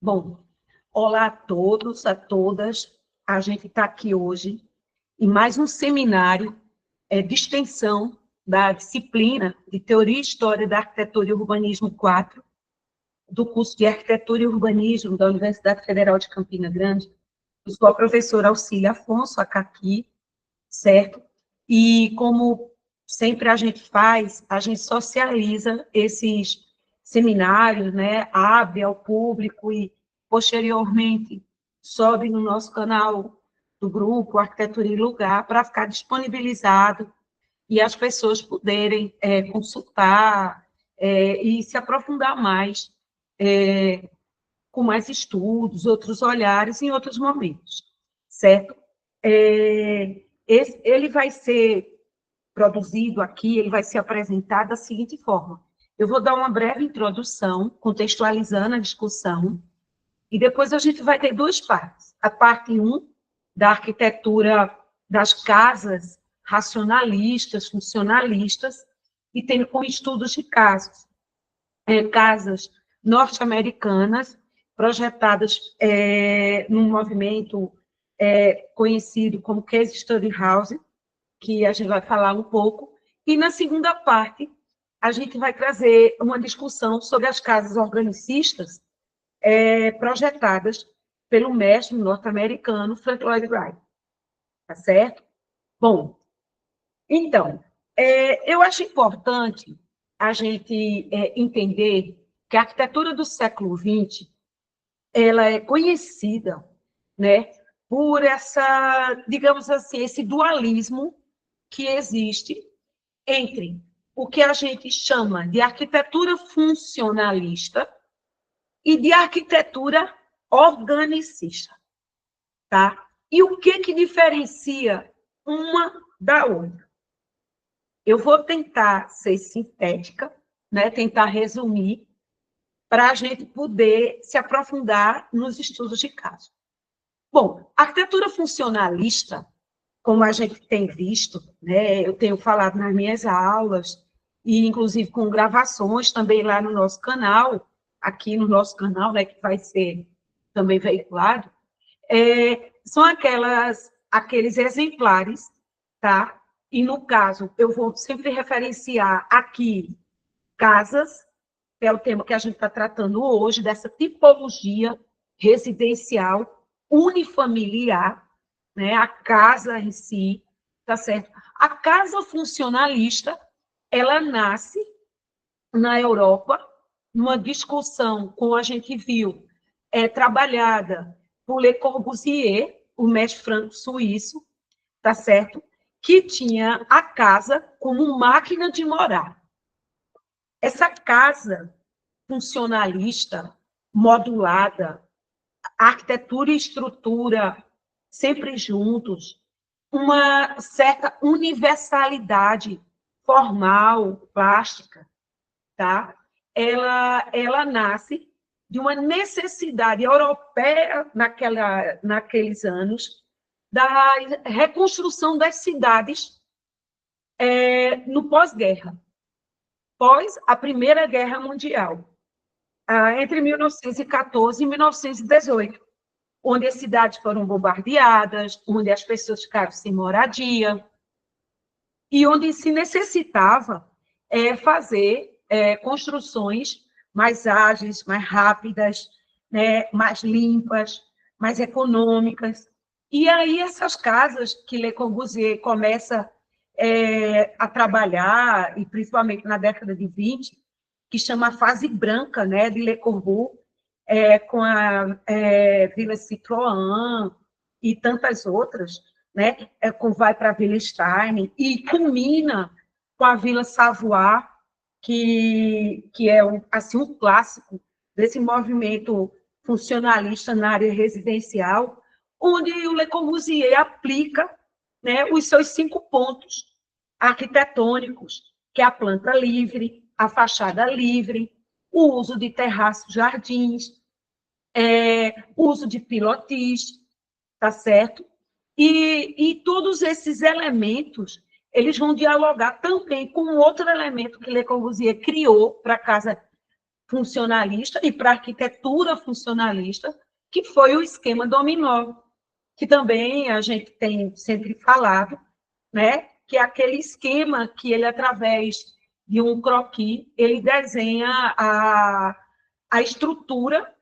Bom, olá a todos, a todas. A gente está aqui hoje em mais um seminário de extensão da disciplina de Teoria e História da Arquitetura e Urbanismo 4, do curso de Arquitetura e Urbanismo da Universidade Federal de Campina Grande. Eu sou a professora Auxília Afonso, a Caqui, certo? E como sempre a gente faz, a gente socializa esses seminários, né? Abre ao público e, posteriormente, sobe no nosso canal do grupo Arquitetura e Lugar para ficar disponibilizado e as pessoas poderem consultar e se aprofundar mais com mais estudos, outros olhares em outros momentos, certo? Ele vai ser produzido aqui, ele vai ser apresentado da seguinte forma. Eu vou dar uma breve introdução, contextualizando a discussão, e depois a gente vai ter duas partes. A parte 1, da arquitetura das casas racionalistas, funcionalistas, e tendo como estudos de casos, casas norte-americanas, projetadas num movimento conhecido como Case Study House, que a gente vai falar um pouco, e na segunda parte a gente vai trazer uma discussão sobre as casas organicistas projetadas pelo mestre norte-americano Frank Lloyd Wright, tá certo? Bom, então, eu acho importante a gente entender que a arquitetura do século XX ela é conhecida, né, por essa, digamos assim, esse dualismo que existe entre o que a gente chama de arquitetura funcionalista e de arquitetura organicista, tá? E o que diferencia uma da outra? Eu vou tentar ser sintética, né? Tentar resumir, para a gente poder se aprofundar nos estudos de caso. Bom, a arquitetura funcionalista, como a gente tem visto, né, eu tenho falado nas minhas aulas, e inclusive com gravações também lá no nosso canal, aqui no nosso canal, né, que vai ser também veiculado, são aqueles exemplares, tá? E, no caso, eu vou sempre referenciar aqui casas, que é o tema que a gente está tratando hoje, dessa tipologia residencial unifamiliar, né? A casa em si, tá certo? A casa funcionalista, ela nasce na Europa, numa discussão, como a gente viu, trabalhada por Le Corbusier, o mestre franco-suíço, tá certo? Que tinha a casa como máquina de morar. Essa casa funcionalista, modulada, arquitetura e estrutura sempre juntos, uma certa universalidade formal, plástica, tá? Ela nasce de uma necessidade europeia naqueles anos da reconstrução das cidades no pós-guerra, pós a Primeira Guerra Mundial, entre 1914 e 1918, onde as cidades foram bombardeadas, onde as pessoas ficaram sem moradia, e onde se necessitava fazer construções mais ágeis, mais rápidas, né, mais limpas, mais econômicas. E aí essas casas que Le Corbusier começa a trabalhar, e principalmente na década de 20, que chama a fase branca, né, de Le Corbusier, com a Vila Citroën e tantas outras, né, vai para a Vila Stein, e culmina com a Vila Savoy, que é assim, um clássico desse movimento funcionalista na área residencial, onde o Le Corbusier aplica, né, os seus 5 pontos arquitetônicos, que é a planta livre, a fachada livre, o uso de terraços, jardins, o uso de pilotis, tá certo? E todos esses elementos, eles vão dialogar também com outro elemento que Le Corbusier criou para a casa funcionalista e para a arquitetura funcionalista, que foi o esquema dominó, que também a gente tem sempre falado, né? Que é aquele esquema que ele, através de um croquis, ele desenha a estrutura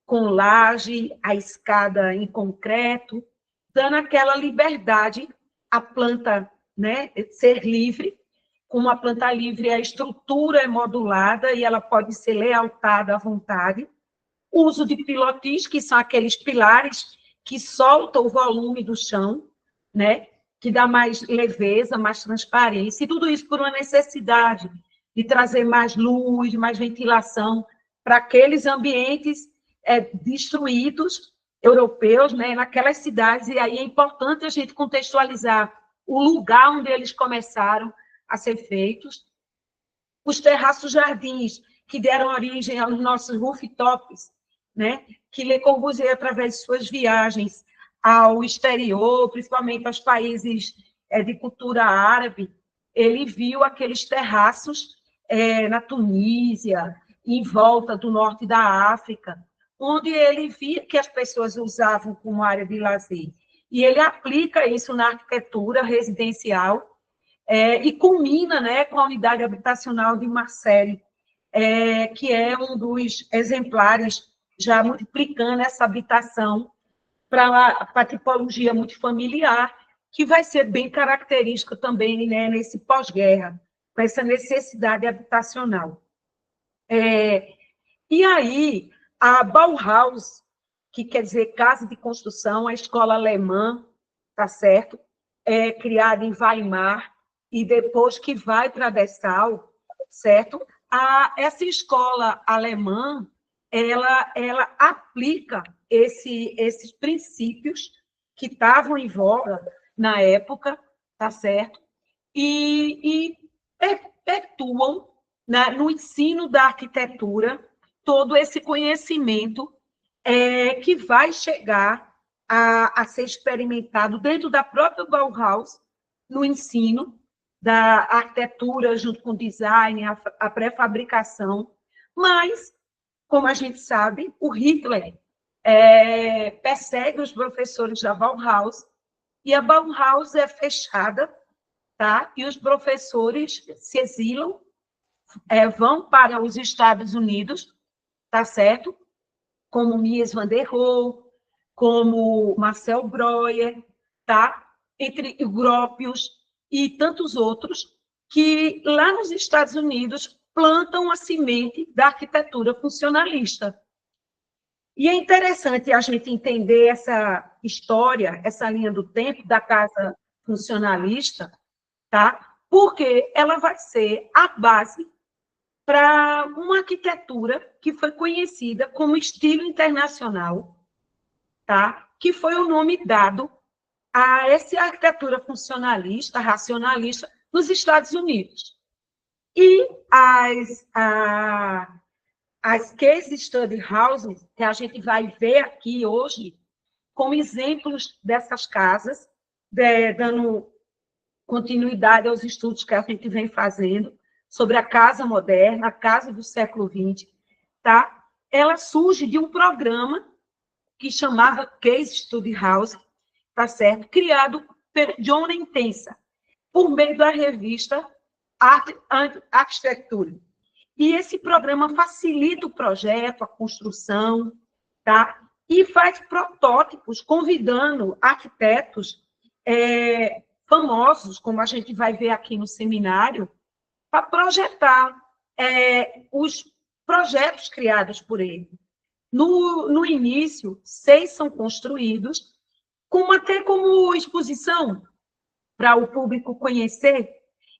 com laje, a escada em concreto, dando aquela liberdade à planta, né, ser livre. Com uma planta livre, a estrutura é modulada e ela pode ser layoutada à vontade. O uso de pilotis, que são aqueles pilares que soltam o volume do chão, né, que dá mais leveza, mais transparência, e tudo isso por uma necessidade de trazer mais luz, mais ventilação para aqueles ambientes destruídos, europeus, né, naquelas cidades, e aí é importante a gente contextualizar o lugar onde eles começaram a ser feitos. Os terraços jardins, que deram origem aos nossos rooftops, né, que Le Corbusier, através de suas viagens ao exterior, principalmente aos países de cultura árabe, ele viu aqueles terraços na Tunísia, em volta do norte da África, onde ele via que as pessoas usavam como área de lazer. E ele aplica isso na arquitetura residencial e culmina, né, com a unidade habitacional de Marseille, que é um dos exemplares já multiplicando essa habitação para a tipologia multifamiliar, que vai ser bem característica também, né, nesse pós-guerra, com essa necessidade habitacional. E aí, a Bauhaus, que quer dizer casa de construção, a escola alemã, tá certo? Criada em Weimar, e depois que vai para Dessau, certo? Essa escola alemã, ela aplica esses princípios que estavam em voga na época, tá certo? E perpetuam, né, no ensino da arquitetura todo esse conhecimento que vai chegar a ser experimentado dentro da própria Bauhaus, no ensino da arquitetura, junto com o design, a pré-fabricação. Mas, como a gente sabe, o Hitler persegue os professores da Bauhaus, e a Bauhaus é fechada, tá? E os professores se exilam, vão para os Estados Unidos, tá certo? Como Mies van der Rohe, como Marcel Breuer, tá? Entre Gropius e tantos outros, que lá nos Estados Unidos plantam a semente da arquitetura funcionalista. E é interessante a gente entender essa história, essa linha do tempo da casa funcionalista, tá? Porque ela vai ser a base para uma arquitetura que foi conhecida como estilo internacional, tá? Que foi o nome dado a essa arquitetura funcionalista, racionalista, nos Estados Unidos. E as case study houses, que a gente vai ver aqui hoje, como exemplos dessas casas, dando continuidade aos estudos que a gente vem fazendo sobre a casa moderna, a casa do século XX, tá? Ela surge de um programa que chamava Case Study House, tá certo? Criado por John Intensa, por meio da revista Art and Architecture. E esse programa facilita o projeto, a construção, tá? E faz protótipos, convidando arquitetos famosos, como a gente vai ver aqui no seminário, para projetar os projetos criados por ele. No início, 6 são construídos, até como exposição para o público conhecer.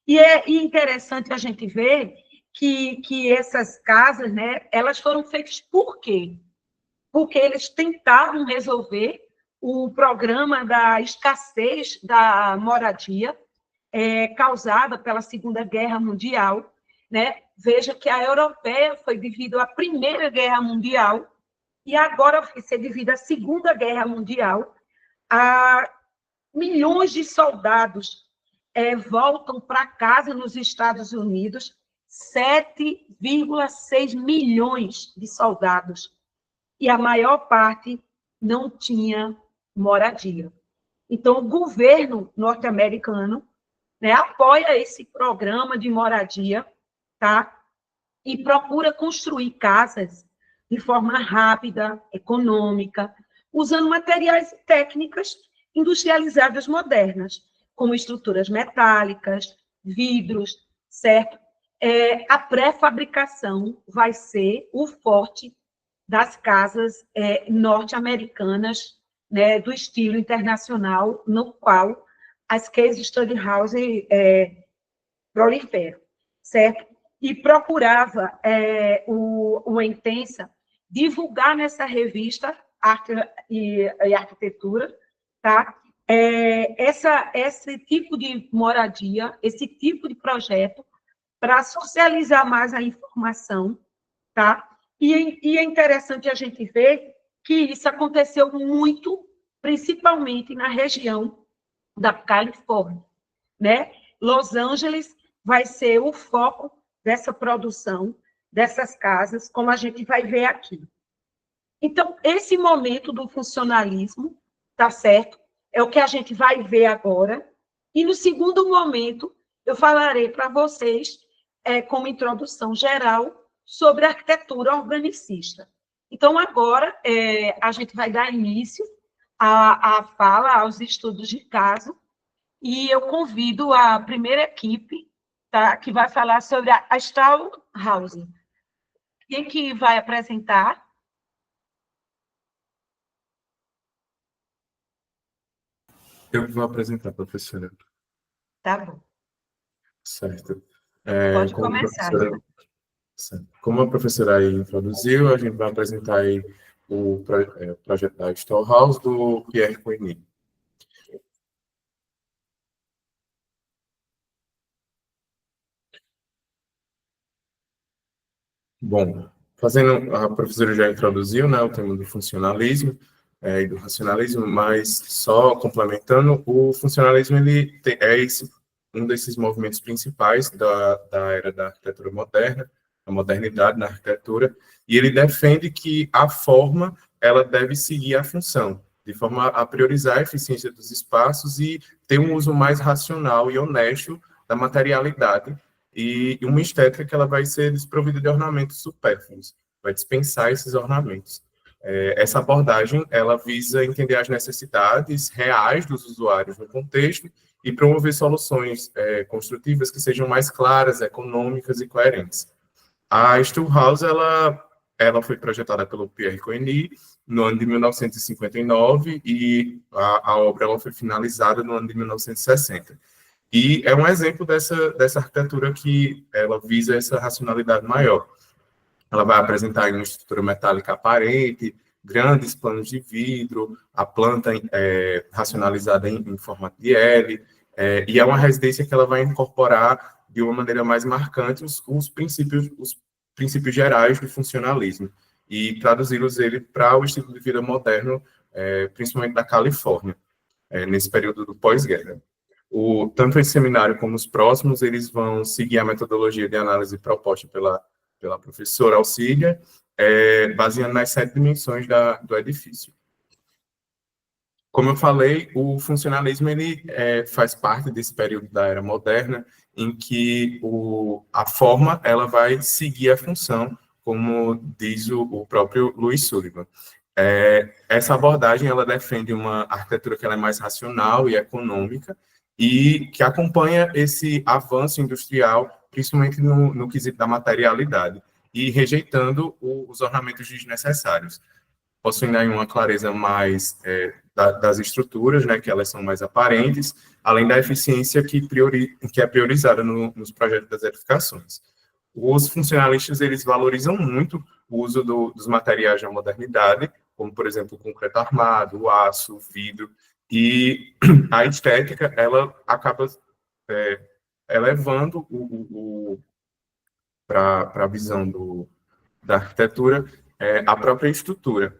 E é interessante a gente ver que essas casas, né, elas foram feitas por quê? Porque eles tentavam resolver o problema da escassez da moradia causada pela Segunda Guerra Mundial, né? Veja que a europeia foi devido à Primeira Guerra Mundial e agora vai ser devido à Segunda Guerra Mundial. Milhões de soldados voltam para casa nos Estados Unidos 7,6 milhões de soldados, e a maior parte não tinha moradia. Então, o governo norte-americano, né, apoia esse programa de moradia, tá? E procura construir casas de forma rápida, econômica, usando materiais e técnicas industrializadas modernas, como estruturas metálicas, vidros, certo? A pré-fabricação vai ser o forte das casas norte-americanas, né, do estilo internacional, no qual as case study house proliferam, certo? E procurava o Intensa divulgar nessa revista Arte e Arquitetura, tá? Esse tipo de moradia, esse tipo de projeto, para socializar mais a informação, tá? E é interessante a gente ver que isso aconteceu muito, principalmente na região da Califórnia, né? Los Angeles vai ser o foco dessa produção, dessas casas, como a gente vai ver aqui. Então, esse momento do funcionalismo, tá certo? É o que a gente vai ver agora. E no segundo momento, eu falarei para vocês, como introdução geral, sobre a arquitetura urbanicista. Então, agora, a gente vai dar início à fala, aos estudos de caso, e eu convido a primeira equipe, tá, que vai falar sobre a Stall Housing. Quem que vai apresentar? Eu vou apresentar, professora. Tá bom. Certo. Pode começar. Como a professora aí introduziu, a gente vai apresentar aí o projeto da Stall House do Pierre Coigny. Bom, a professora já introduziu, né, o tema do funcionalismo e do racionalismo, mas só complementando, o funcionalismo um desses movimentos principais da era da arquitetura moderna, a modernidade na arquitetura, e ele defende que a forma ela deve seguir a função, de forma a priorizar a eficiência dos espaços e ter um uso mais racional e honesto da materialidade, e uma estética que ela vai ser desprovida de ornamentos supérfluos, vai dispensar esses ornamentos. Essa abordagem, ela visa entender as necessidades reais dos usuários no contexto e promover soluções construtivas que sejam mais claras, econômicas e coerentes. A Stallhouse, ela foi projetada pelo Pierre Coigny no ano de 1959 e a obra ela foi finalizada no ano de 1960. E é um exemplo dessa arquitetura que ela visa essa racionalidade maior. Ela vai apresentar uma estrutura metálica aparente, grandes planos de vidro, a planta racionalizada em formato de L, e é uma residência que ela vai incorporar de uma maneira mais marcante os princípios gerais do funcionalismo e traduzi-los para o estilo de vida moderno, principalmente da Califórnia, nesse período do pós-guerra. Tanto esse seminário como os próximos, eles vão seguir a metodologia de análise proposta pela professora Auxília, baseando nas 7 dimensões do edifício. Como eu falei, o funcionalismo ele faz parte desse período da era moderna, em que a forma ela vai seguir a função, como diz o próprio Louis Sullivan. Essa abordagem ela defende uma arquitetura que ela é mais racional e econômica, e que acompanha esse avanço industrial, principalmente no quesito da materialidade, e rejeitando os ornamentos desnecessários, possuindo aí uma clareza mais das estruturas, né, que elas são mais aparentes, além da eficiência que é priorizada nos projetos das edificações. Os funcionalistas, eles valorizam muito o uso dos materiais da modernidade, como, por exemplo, o concreto armado, o aço, o vidro, e a estética, ela acaba elevando para a visão da arquitetura a própria estrutura.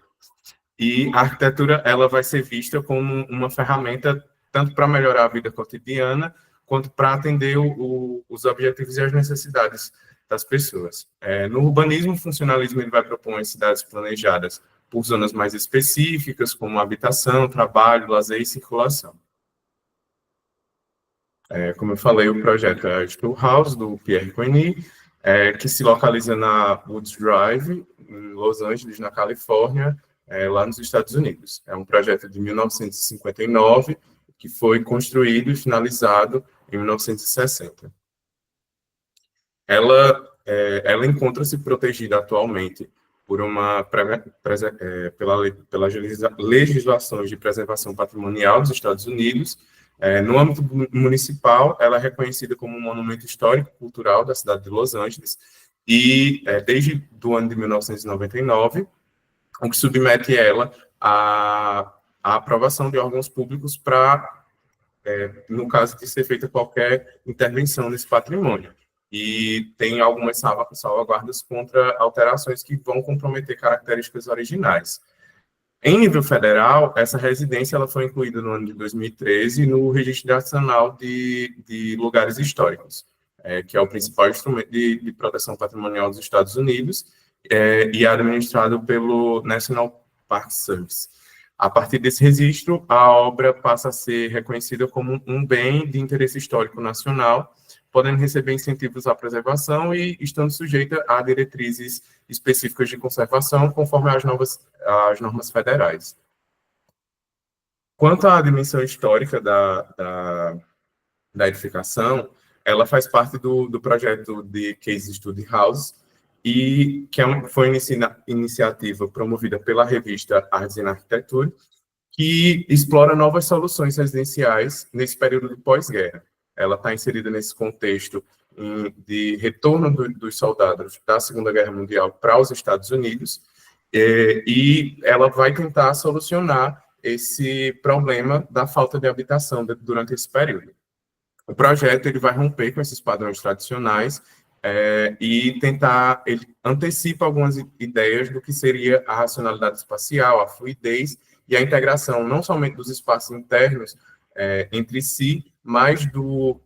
E a arquitetura, ela vai ser vista como uma ferramenta tanto para melhorar a vida cotidiana, quanto para atender os objetivos e as necessidades das pessoas. No urbanismo, o funcionalismo ele vai propor as cidades planejadas por zonas mais específicas, como habitação, trabalho, lazer e circulação. Como eu falei, o projeto é a School House, do Pierre Coigny, que se localiza na Woods Drive, em Los Angeles, na Califórnia, lá nos Estados Unidos. É um projeto de 1959, que foi construído e finalizado em 1960. Ela encontra-se protegida atualmente por pela legislação de preservação patrimonial dos Estados Unidos. No âmbito municipal, ela é reconhecida como um monumento histórico cultural da cidade de Los Angeles e, desde o ano de 1999, o que submete ela à aprovação de órgãos públicos para, no caso de ser feita qualquer intervenção nesse patrimônio. E tem algumas salvaguardas contra alterações que vão comprometer características originais. Em nível federal, essa residência ela foi incluída no ano de 2013 no Registro Nacional de Lugares Históricos, que é o principal instrumento de proteção patrimonial dos Estados Unidos, e é administrado pelo National Park Service. A partir desse registro, a obra passa a ser reconhecida como um bem de interesse histórico nacional, podendo receber incentivos à preservação e estando sujeita a diretrizes específicas de conservação, conforme as normas federais. Quanto à dimensão histórica da edificação, ela faz parte do projeto de Case Study House, e que foi uma iniciativa promovida pela revista Arts and Architecture, que explora novas soluções residenciais nesse período de pós-guerra. Ela está inserida nesse contexto de retorno dos soldados da Segunda Guerra Mundial para os Estados Unidos, e ela vai tentar solucionar esse problema da falta de habitação durante esse período. O projeto ele vai romper com esses padrões tradicionais e ele antecipa algumas ideias do que seria a racionalidade espacial, a fluidez e a integração não somente dos espaços internos entre si, mas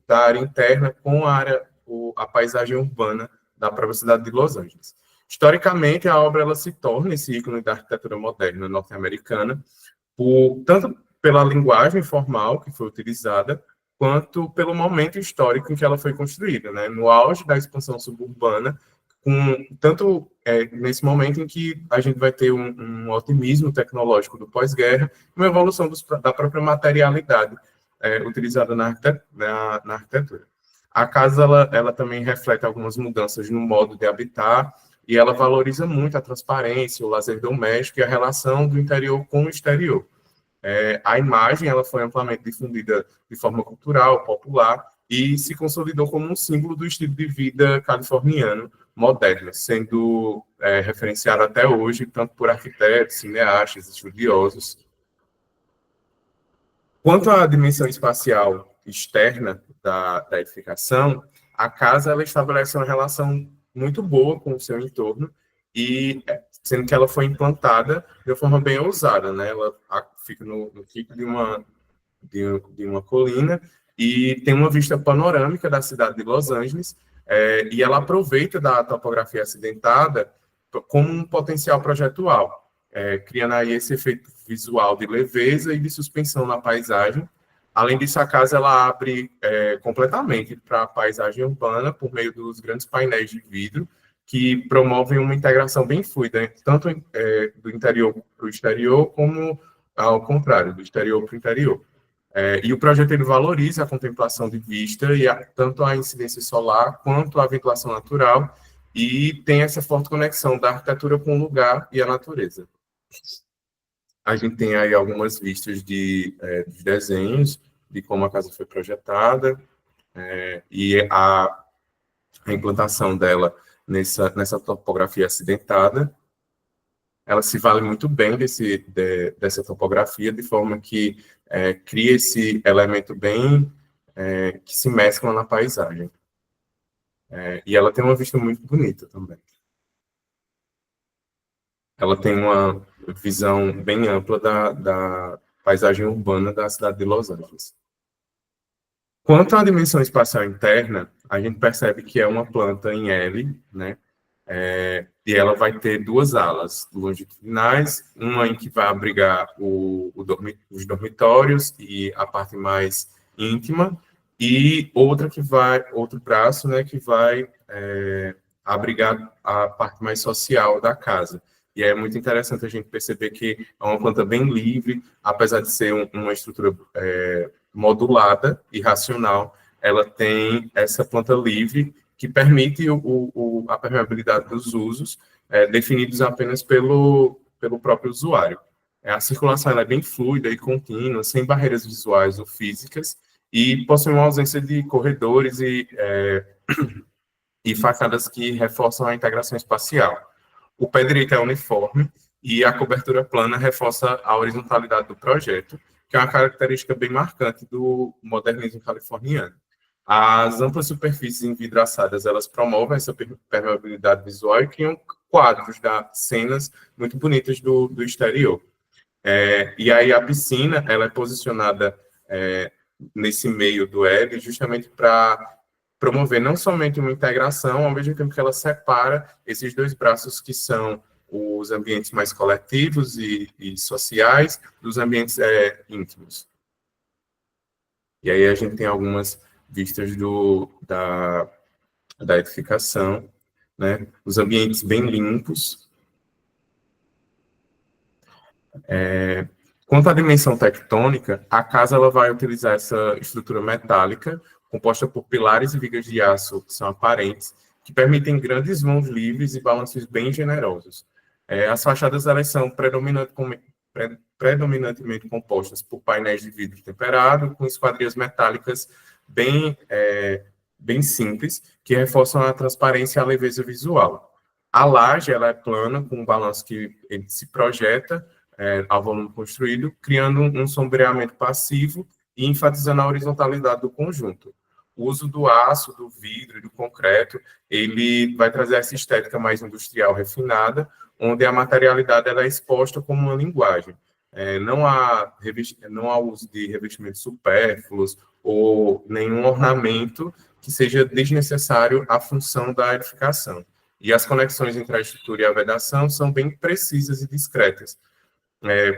da área interna com a paisagem urbana da própria cidade de Los Angeles. Historicamente, a obra ela se torna esse ícone da arquitetura moderna norte-americana, tanto pela linguagem formal que foi utilizada, quanto pelo momento histórico em que ela foi construída, né? No auge da expansão suburbana, tanto nesse momento em que a gente vai ter um otimismo tecnológico do pós-guerra, uma evolução da própria materialidade utilizada na arquitetura. A casa ela também reflete algumas mudanças no modo de habitar, e ela valoriza muito a transparência, o lazer doméstico e a relação do interior com o exterior. A imagem ela foi amplamente difundida de forma cultural, popular, e se consolidou como um símbolo do estilo de vida californiano moderno, sendo referenciado até hoje, tanto por arquitetos, cineastas, estudiosos. Quanto à dimensão espacial externa da edificação, a casa ela estabelece uma relação muito boa com o seu entorno, e sendo que ela foi implantada de uma forma bem ousada, né? Ela fica no pico de uma colina e tem uma vista panorâmica da cidade de Los Angeles, e ela aproveita da topografia acidentada como um potencial projetual, criando aí esse efeito visual de leveza e de suspensão na paisagem. Além disso, a casa ela abre completamente para a paisagem urbana por meio dos grandes painéis de vidro, que promovem uma integração bem fluida, tanto do interior para o exterior, como ao contrário, do exterior para o interior. E o projeto ele valoriza a contemplação de vista, e tanto a incidência solar quanto a ventilação natural, e tem essa forte conexão da arquitetura com o lugar e a natureza. A gente tem aí algumas vistas de desenhos de como a casa foi projetada, e a implantação dela nessa topografia acidentada. Ela se vale muito bem dessa topografia, de forma que cria esse elemento bem que se mescla na paisagem. E ela tem uma vista muito bonita também. Ela tem uma visão bem ampla da paisagem urbana da cidade de Los Angeles. Quanto à dimensão espacial interna, a gente percebe que é uma planta em L, né? E ela vai ter duas alas longitudinais, uma em que vai abrigar os dormitórios e a parte mais íntima, e outro braço, né, que vai abrigar a parte mais social da casa. E é muito interessante a gente perceber que é uma planta bem livre, apesar de ser uma estrutura modulada e racional, ela tem essa planta livre que permite a permeabilidade dos usos, definidos apenas pelo próprio usuário. A circulação ela é bem fluida e contínua, sem barreiras visuais ou físicas, e possui uma ausência de corredores e fachadas que reforçam a integração espacial. O pé direito é uniforme e a cobertura plana reforça a horizontalidade do projeto, que é uma característica bem marcante do modernismo californiano. As amplas superfícies envidraçadas, elas promovem essa permeabilidade visual e criam quadros, cenas muito bonitas do exterior. E aí a piscina, ela é posicionada nesse meio do L, justamente para promover não somente uma integração, ao mesmo tempo que ela separa esses dois braços que são os ambientes mais coletivos e sociais dos ambientes íntimos. E aí a gente tem algumas vistas da edificação, né? Os ambientes bem limpos. Quanto à dimensão tectônica, a casa ela vai utilizar essa estrutura metálica, composta por pilares e vigas de aço que são aparentes, que permitem grandes vãos livres e balanços bem generosos. As fachadas elas são predominantemente compostas por painéis de vidro temperado, com esquadrias metálicas bem simples, que reforçam a transparência e a leveza visual. A laje ela é plana, com um balanço que ele se projeta ao volume construído, criando um sombreamento passivo e enfatizando a horizontalidade do conjunto. O uso do aço, do vidro e do concreto, ele vai trazer essa estética mais industrial refinada, onde a materialidade ela é exposta como uma linguagem. Não há uso de revestimentos supérfluos ou nenhum ornamento que seja desnecessário à função da edificação. E as conexões entre a estrutura e a vedação são bem precisas e discretas.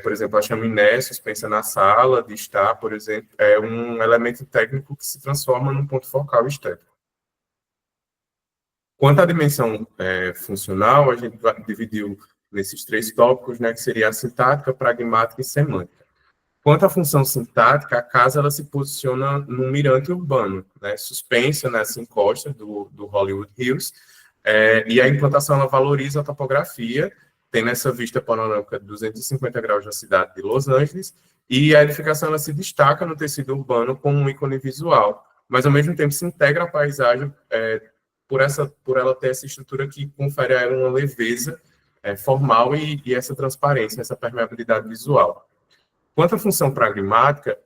Por exemplo, a chaminé suspensa na sala de estar, por exemplo, é um elemento técnico que se transforma num ponto focal estético. Quanto à dimensão funcional, a gente dividiu nesses três tópicos, né, que seria a sintática, pragmática e semântica. Quanto à função sintática, a casa ela se posiciona num mirante urbano, né, suspensa nessa encosta do Hollywood Hills, e a implantação ela valoriza a topografia, tem nessa vista panorâmica de 250 graus da cidade de Los Angeles, e a edificação ela se destaca no tecido urbano como um ícone visual, mas ao mesmo tempo se integra à paisagem por ela ter essa estrutura que confere a ela uma leveza formal e essa transparência, essa permeabilidade visual. Quanto à função pragmática,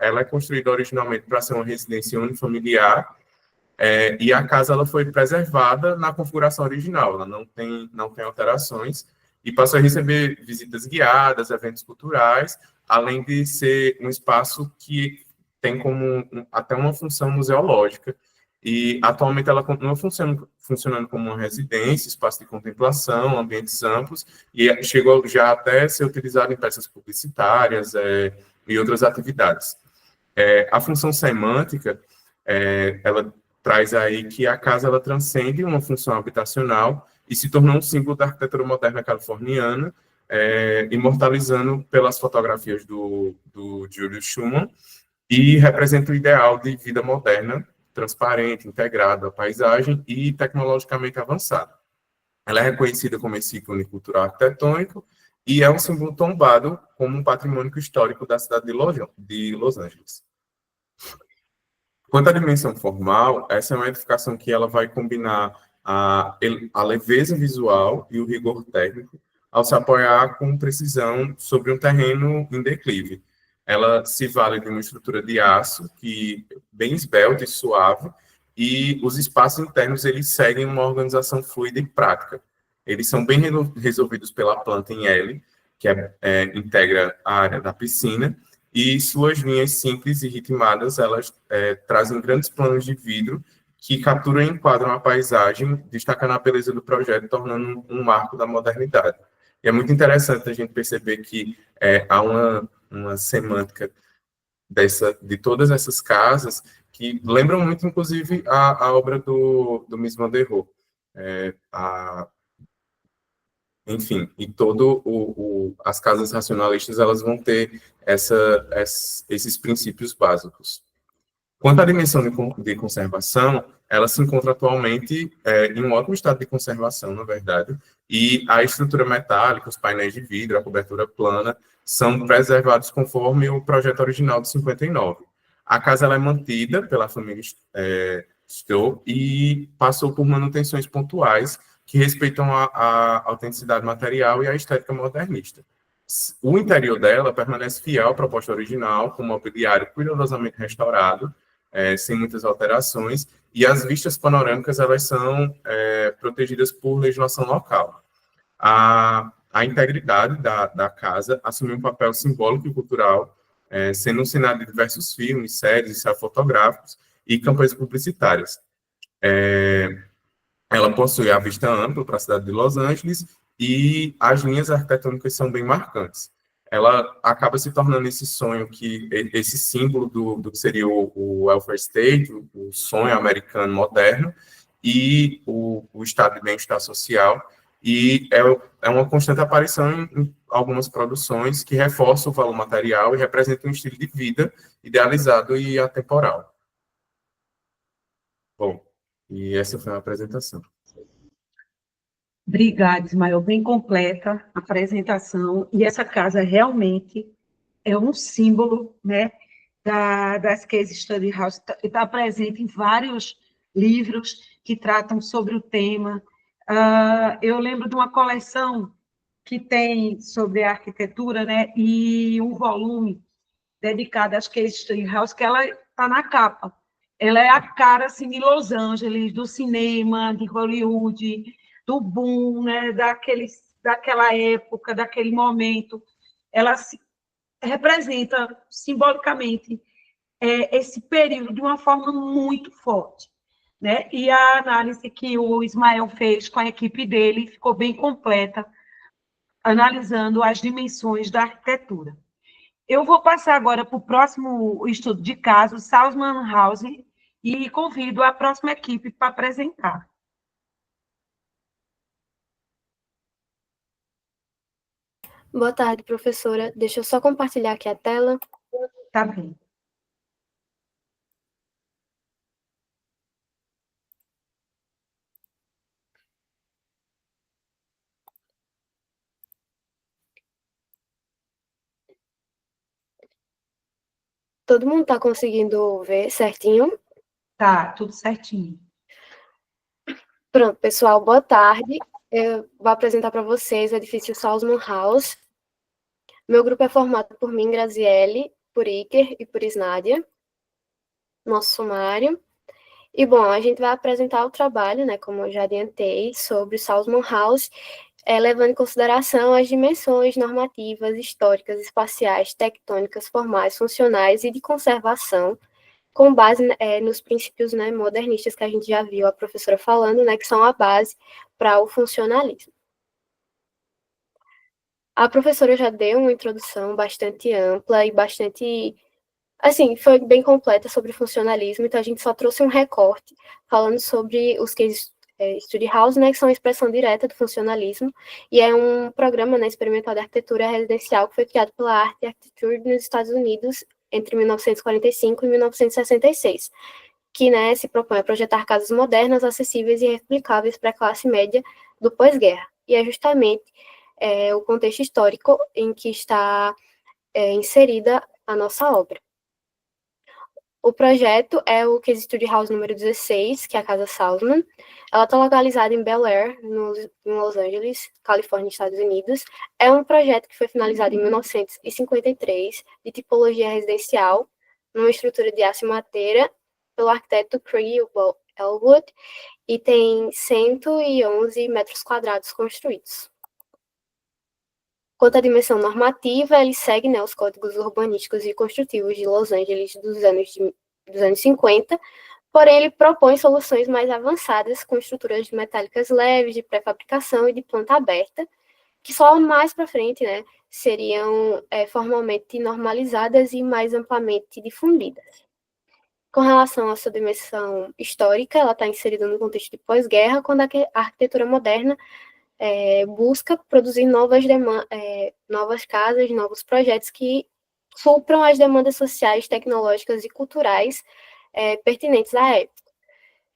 ela é construída originalmente para ser uma residência unifamiliar, e a casa ela foi preservada na configuração original, ela não tem alterações, e passou a receber visitas guiadas, eventos culturais, além de ser um espaço que tem até uma função museológica, e atualmente ela continua funcionando como uma residência, espaço de contemplação, ambientes amplos, e chegou já até ser utilizado em peças publicitárias e outras atividades. A função semântica, ela traz aí que a casa ela transcende uma função habitacional e se tornou um símbolo da arquitetura moderna californiana, imortalizando pelas fotografias do Julius Schumann, e representa o ideal de vida moderna, transparente, integrado à paisagem e tecnologicamente avançado. Ela é reconhecida como esse ícone cultural arquitetônico e é um símbolo tombado como um patrimônio histórico da cidade de Los Angeles. Quanto à dimensão formal, essa é uma edificação que ela vai combinar a leveza visual e o rigor técnico ao se apoiar com precisão sobre um terreno em declive. Ela se vale de uma estrutura de aço bem esbelta e suave, e os espaços internos eles seguem uma organização fluida e prática. Eles são bem resolvidos pela planta em L, que integra a área da piscina, e suas linhas simples e ritmadas, elas trazem grandes planos de vidro que capturam e enquadram a paisagem, destacando a beleza do projeto, tornando um marco da modernidade. E é muito interessante a gente perceber que há uma semântica de todas essas casas que lembram muito, inclusive, a obra do Mies van der Rohe. Enfim, e as casas racionalistas elas vão ter esses princípios básicos. Quanto à dimensão de conservação, ela se encontra atualmente em um ótimo estado de conservação, na verdade, e a estrutura metálica, os painéis de vidro, a cobertura plana, são preservados conforme o projeto original de 59. A casa ela é mantida pela família Stowe e passou por manutenções pontuais que respeitam a autenticidade material e a estética modernista. O interior dela permanece fiel à proposta original, com mobiliário cuidadosamente restaurado, sem muitas alterações, e as vistas panorâmicas elas são protegidas por legislação local. A integridade da casa assumiu um papel simbólico e cultural, sendo um cenário de diversos filmes, séries, ensaios fotográficos e campanhas publicitárias. Ela possui a vista ampla para a cidade de Los Angeles e as linhas arquitetônicas são bem marcantes. Ela acaba se tornando esse sonho, esse símbolo do que seria o welfare state, o sonho americano moderno, e o estado de bem-estar social, e é uma constante aparição em algumas produções que reforçam o valor material e representam um estilo de vida idealizado e atemporal. Bom, e essa foi a apresentação. Obrigada, Ismael. Bem completa a apresentação. E essa casa realmente é um símbolo, né, das Case Study House. Está presente em vários livros que tratam sobre o tema. Eu lembro de uma coleção que tem sobre a arquitetura, né, e um volume dedicado às Case Study House, que ela está na capa. Ela é a cara, assim, de Los Angeles, do cinema, de Hollywood, do boom, né, daquela época, daquele momento. Ela representa simbolicamente esse período de uma forma muito forte. Né? E a análise que o Ismael fez com a equipe dele ficou bem completa, analisando as dimensões da arquitetura. Eu vou passar agora para o próximo estudo de caso, Salzman House, e convido a próxima equipe para apresentar. Boa tarde, professora. Deixa eu só compartilhar aqui a tela. Tá bem. Todo mundo está conseguindo ver certinho? Tá, tudo certinho. Pronto, pessoal, boa tarde. Eu vou apresentar para vocês o edifício Salzman House. Meu grupo é formado por mim, Graziele, por Iker e por Isnádia, nosso sumário. E, bom, a gente vai apresentar o trabalho, né, como eu já adiantei, sobre Salzman House, levando em consideração as dimensões normativas, históricas, espaciais, tectônicas, formais, funcionais e de conservação, com base nos princípios, né, modernistas que a gente já viu a professora falando, né, que são a base para o funcionalismo. A professora já deu uma introdução bastante ampla e bastante, assim, foi bem completa sobre funcionalismo, então a gente só trouxe um recorte falando sobre os case study house, né, que são a expressão direta do funcionalismo, e é um programa, né, experimental de arquitetura residencial que foi criado pela Art Architecture nos Estados Unidos entre 1945 e 1966, que, né, se propõe a projetar casas modernas, acessíveis e replicáveis para a classe média do pós-guerra. E é justamente o contexto histórico em que está inserida a nossa obra. O projeto é o Case Study House número 16, que é a Casa Salzman. Ela está localizada em Bel Air, em Los Angeles, Califórnia, Estados Unidos. É um projeto que foi finalizado em 1953, de tipologia residencial, numa estrutura de aço e madeira, pelo arquiteto Craig Elwood, e tem 111 metros quadrados construídos. Quanto à dimensão normativa, ele segue, né, os códigos urbanísticos e construtivos de Los Angeles dos anos 50, porém ele propõe soluções mais avançadas com estruturas metálicas leves, de pré-fabricação e de planta aberta, que só mais para frente, né, seriam formalmente normalizadas e mais amplamente difundidas. Com relação à sua dimensão histórica, ela está inserida no contexto de pós-guerra, quando a arquitetura moderna busca produzir novas casas, novos projetos que supram as demandas sociais, tecnológicas e culturais pertinentes à época.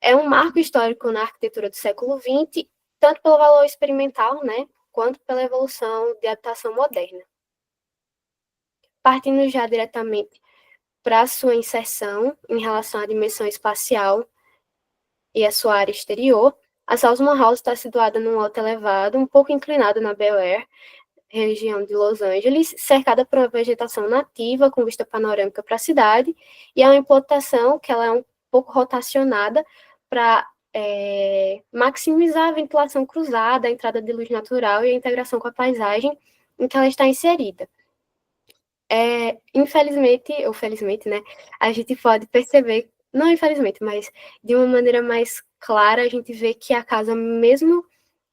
É um marco histórico na arquitetura do século XX, tanto pelo valor experimental, né, quanto pela evolução de habitação moderna. Partindo já diretamente para a sua inserção em relação à dimensão espacial e a sua área exterior, a Salzman House está situada num alto elevado, um pouco inclinado na Bel Air, região de Los Angeles, cercada por uma vegetação nativa com vista panorâmica para a cidade, e é uma implantação que ela é um pouco rotacionada para maximizar a ventilação cruzada, a entrada de luz natural e a integração com a paisagem em que ela está inserida. Infelizmente, ou felizmente, né, a gente pode perceber, não infelizmente, mas de uma maneira mais clara, a gente vê que a casa, mesmo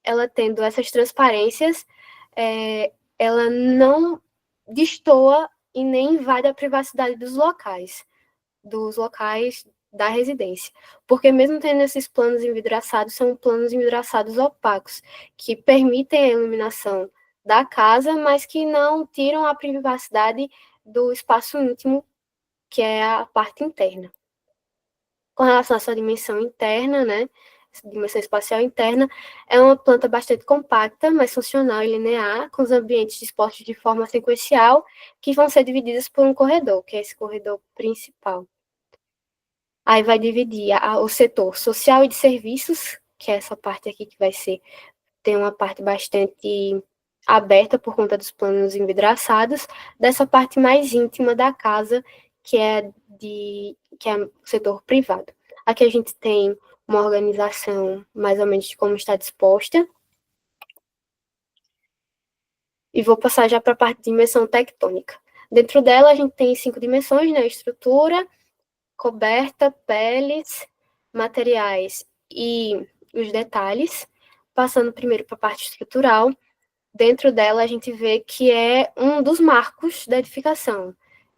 ela tendo essas transparências, ela não destoa e nem invade a privacidade dos locais da residência. Porque mesmo tendo esses planos envidraçados, são planos envidraçados opacos, que permitem a iluminação da casa, mas que não tiram a privacidade do espaço íntimo, que é a parte interna. Com relação à sua dimensão interna, né, dimensão espacial interna, é uma planta bastante compacta, mas funcional e linear, com os ambientes dispostos de forma sequencial, que vão ser divididos por um corredor, que é esse corredor principal. Aí vai dividir o setor social e de serviços, que é essa parte aqui que tem uma parte bastante aberta por conta dos planos envidraçados, dessa parte mais íntima da casa, que é o setor privado. Aqui a gente tem uma organização mais ou menos de como está disposta. E vou passar já para a parte de dimensão tectônica. Dentro dela a gente tem 5 dimensões, né? Estrutura, coberta, peles, materiais e os detalhes. Passando primeiro para a parte estrutural, dentro dela a gente vê que é um dos marcos da edificação.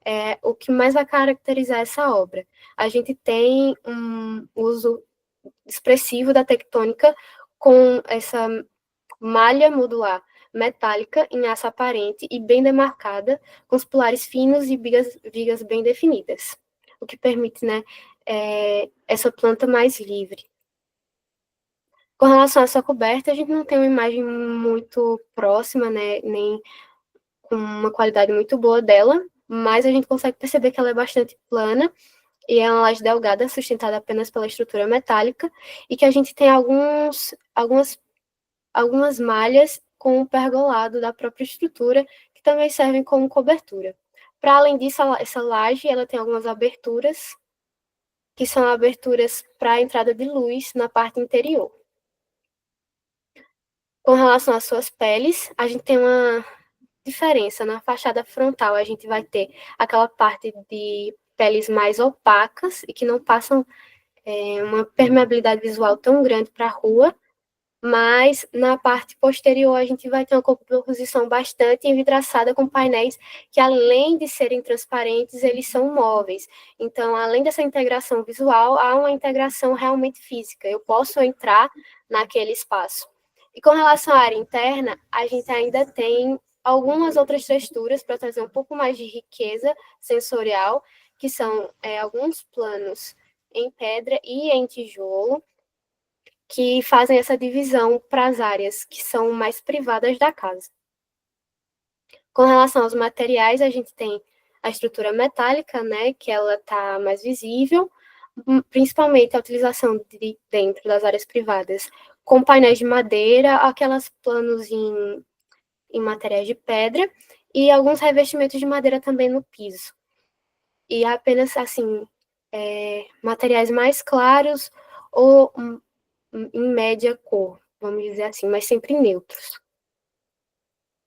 É o que mais vai caracterizar essa obra. A gente tem um uso expressivo da tectônica com essa malha modular metálica em aço aparente e bem demarcada, com os pilares finos e vigas bem definidas, o que permite, né, essa planta mais livre. Com relação a essa coberta, a gente não tem uma imagem muito próxima, né, nem com uma qualidade muito boa dela, mas a gente consegue perceber que ela é bastante plana e é uma laje delgada, sustentada apenas pela estrutura metálica, e que a gente tem algumas malhas com o pergolado da própria estrutura, que também servem como cobertura. Para além disso, essa laje ela tem algumas aberturas, que são aberturas para a entrada de luz na parte interior. Com relação às suas peles, a gente tem uma diferença. Na fachada frontal, a gente vai ter aquela parte de peles mais opacas e que não passam uma permeabilidade visual tão grande para a rua, mas na parte posterior a gente vai ter uma composição bastante envidraçada com painéis que, além de serem transparentes, eles são móveis. Então, além dessa integração visual, há uma integração realmente física. Eu posso entrar naquele espaço. E com relação à área interna, a gente ainda tem algumas outras texturas para trazer um pouco mais de riqueza sensorial, que são alguns planos em pedra e em tijolo, que fazem essa divisão para as áreas que são mais privadas da casa. Com relação aos materiais, a gente tem a estrutura metálica, né, que ela está mais visível, principalmente a utilização dentro das áreas privadas, com painéis de madeira, aquelas planos em materiais de pedra, e alguns revestimentos de madeira também no piso. E apenas, assim, materiais mais claros ou em média cor, vamos dizer assim, mas sempre neutros.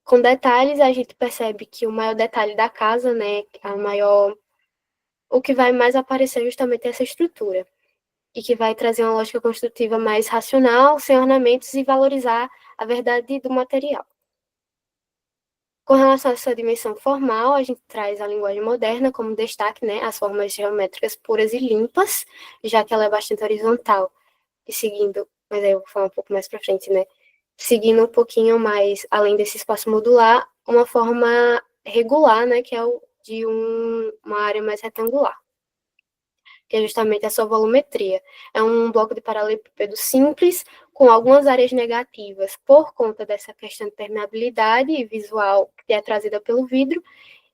Com detalhes, a gente percebe que o maior detalhe da casa, né, o que vai mais aparecer justamente é essa estrutura, e que vai trazer uma lógica construtiva mais racional, sem ornamentos e valorizar a verdade do material. Com relação a essa dimensão formal, a gente traz a linguagem moderna como destaque, né, as formas geométricas puras e limpas, já que ela é bastante horizontal, e seguindo, mas aí eu vou falar um pouco mais para frente, né, seguindo um pouquinho mais, além desse espaço modular, uma forma regular, né, que é o de uma área mais retangular, que é justamente a sua volumetria. É um bloco de paralelepípedo simples, com algumas áreas negativas, por conta dessa questão de permeabilidade visual que é trazida pelo vidro.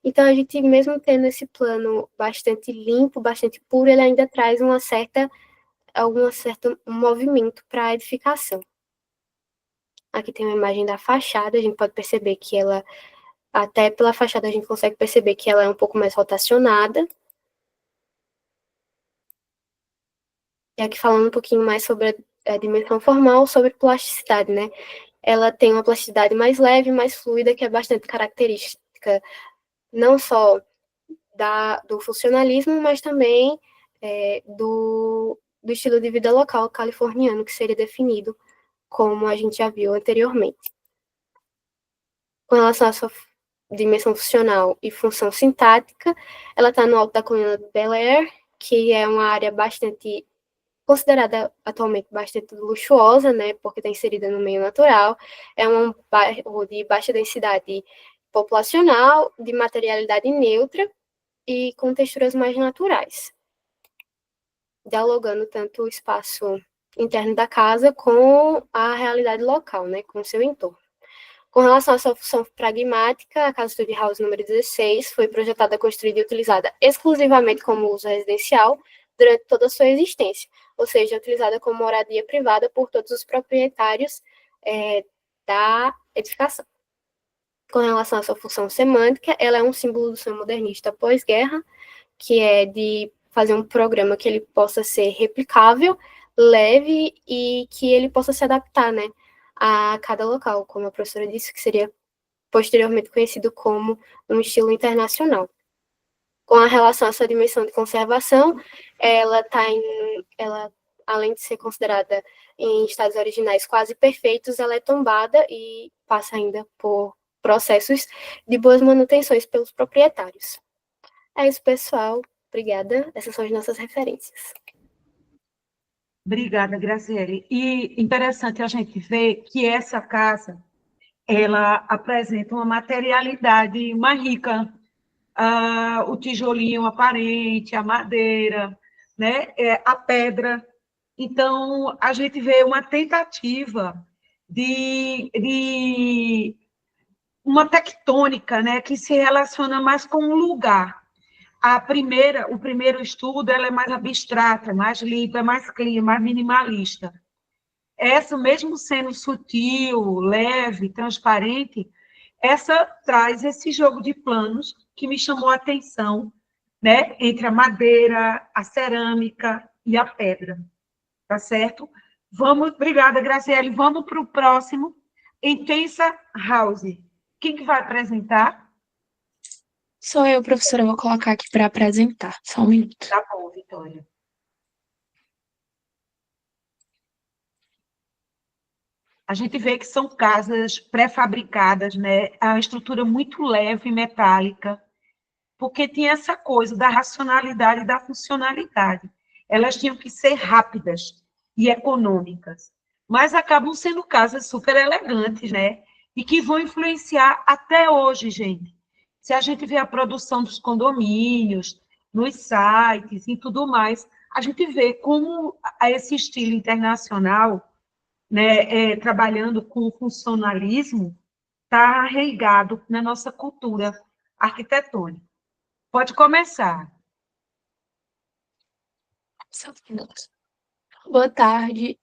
Então, a gente, mesmo tendo esse plano bastante limpo, bastante puro, ele ainda traz algum certo movimento para a edificação. Aqui tem uma imagem da fachada, a gente pode perceber que ela, até pela fachada, a gente consegue perceber que ela é um pouco mais rotacionada. E aqui falando um pouquinho mais sobre a dimensão formal, sobre plasticidade, né? Ela tem uma plasticidade mais leve, mais fluida, que é bastante característica não só do funcionalismo, mas também do estilo de vida local californiano, que seria definido como a gente já viu anteriormente. Com relação à sua dimensão funcional e função sintática, ela está no alto da colina do Bel Air, que é uma área bastante considerada atualmente bastante luxuosa, né, porque está inserida no meio natural, é um bairro de baixa densidade populacional, de materialidade neutra e com texturas mais naturais, dialogando tanto o espaço interno da casa com a realidade local, né, com o seu entorno. Com relação à sua função pragmática, a Casa Study House número 16 foi projetada, construída e utilizada exclusivamente como uso residencial durante toda a sua existência, ou seja, utilizada como moradia privada por todos os proprietários da edificação. Com relação à sua função semântica, ela é um símbolo do sonho modernista pós-guerra, que é de fazer um programa que ele possa ser replicável, leve e que ele possa se adaptar, né, a cada local, como a professora disse, que seria posteriormente conhecido como um estilo internacional. Com a relação à sua dimensão de conservação, ela, além de ser considerada em estados originais quase perfeitos, ela é tombada e passa ainda por processos de boas manutenções pelos proprietários. É isso, pessoal. Obrigada. Essas são as nossas referências. Obrigada, Graziele. E interessante a gente ver que essa casa, ela apresenta uma materialidade mais rica. O tijolinho aparente, a madeira, né? A pedra. Então, a gente vê uma tentativa de uma tectônica, né? Que se relaciona mais com o lugar. O primeiro estudo, ela é mais abstrata, mais limpa, é mais clean, mais minimalista. Essa, mesmo sendo sutil, leve, transparente, essa traz esse jogo de planos que me chamou a atenção, né? Entre a madeira, a cerâmica e a pedra. Tá certo? Obrigada, Graziele. Vamos para o próximo. Intensa House. Quem que vai apresentar? Sou eu, professora, eu vou colocar aqui para apresentar. Só um minuto. Tá bom, Vitória. A gente vê que são casas pré-fabricadas, né? É uma estrutura muito leve, metálica, porque tinha essa coisa da racionalidade e da funcionalidade. Elas tinham que ser rápidas e econômicas, mas acabam sendo casas super elegantes, né? E que vão influenciar até hoje, gente. Se a gente vê a produção dos condomínios, nos sites e tudo mais, a gente vê como esse estilo internacional, né, trabalhando com o funcionalismo, está arraigado na nossa cultura arquitetônica. Pode começar. Só um minuto. Boa tarde.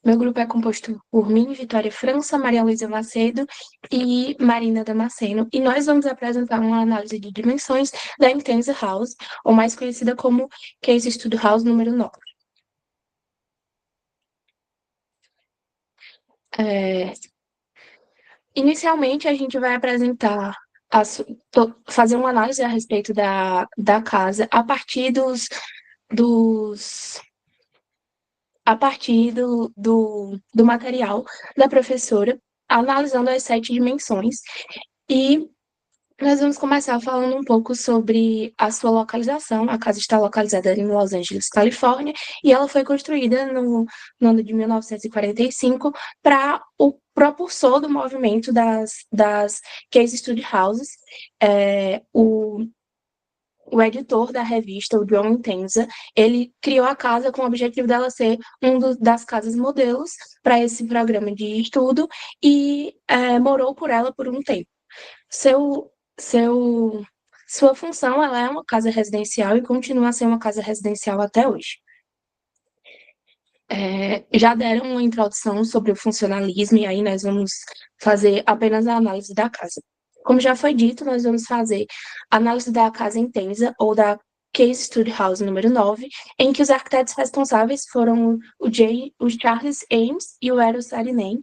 Meu grupo é composto por mim, Vitória França, Maria Luísa Macedo e Marina Damasceno. E nós vamos apresentar uma análise de dimensões da Intensa House, ou mais conhecida como Case Study House número 9. Inicialmente, a gente vai apresentar, fazer uma análise a respeito da casa a partir dos a partir do material da professora, analisando as 7 dimensões. E nós vamos começar falando um pouco sobre a sua localização. A casa está localizada em Los Angeles, Califórnia, e ela foi construída no ano de 1945 para o propulsor do movimento das Case Study Houses. O editor da revista, o John Intenza, ele criou a casa com o objetivo dela ser das casas modelos para esse programa de estudo e morou por ela por um tempo. Sua função, ela é uma casa residencial e continua a ser uma casa residencial até hoje. Já deram uma introdução sobre o funcionalismo e aí nós vamos fazer apenas a análise da casa. Como já foi dito, nós vamos fazer a análise da casa intensa ou da Case Study House número 9, em que os arquitetos responsáveis foram o Charles Ames e o Eros Saarinen.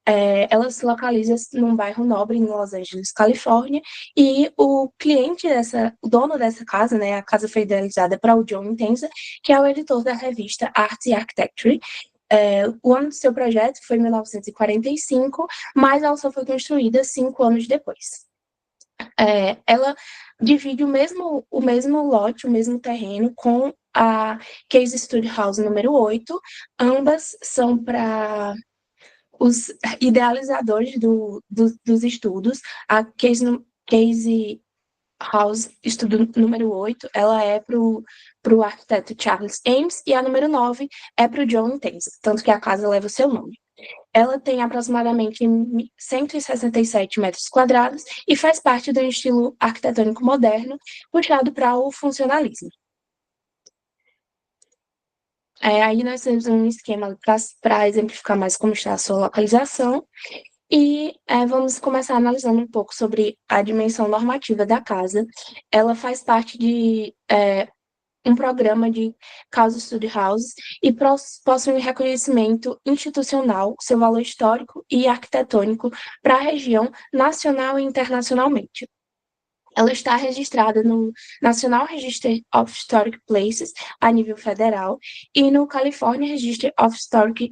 Ela se localiza num bairro nobre em Los Angeles, Califórnia, e o dono dessa casa, né, a casa foi idealizada para o John Intenza, que é o editor da revista Arts and Architecture. O ano do seu projeto foi 1945, mas ela só foi construída 5 anos depois. Ela divide o mesmo lote, o mesmo terreno com a Case Study House número 8. Ambas são para os idealizadores dos estudos. A Case House, estudo número 8, ela é para o arquiteto Charles Ames, e a número 9 é para o John Intenza, tanto que a casa leva o seu nome. Ela tem aproximadamente 167 metros quadrados e faz parte do estilo arquitetônico moderno, puxado para o funcionalismo. Aí nós temos um esquema para exemplificar mais como está a sua localização. E vamos começar analisando um pouco sobre a dimensão normativa da casa. Ela faz parte de um programa de Case Study Houses e possui um reconhecimento institucional, seu valor histórico e arquitetônico para a região nacional e internacionalmente. Ela está registrada no National Register of Historic Places, a nível federal, e no California Register of Historic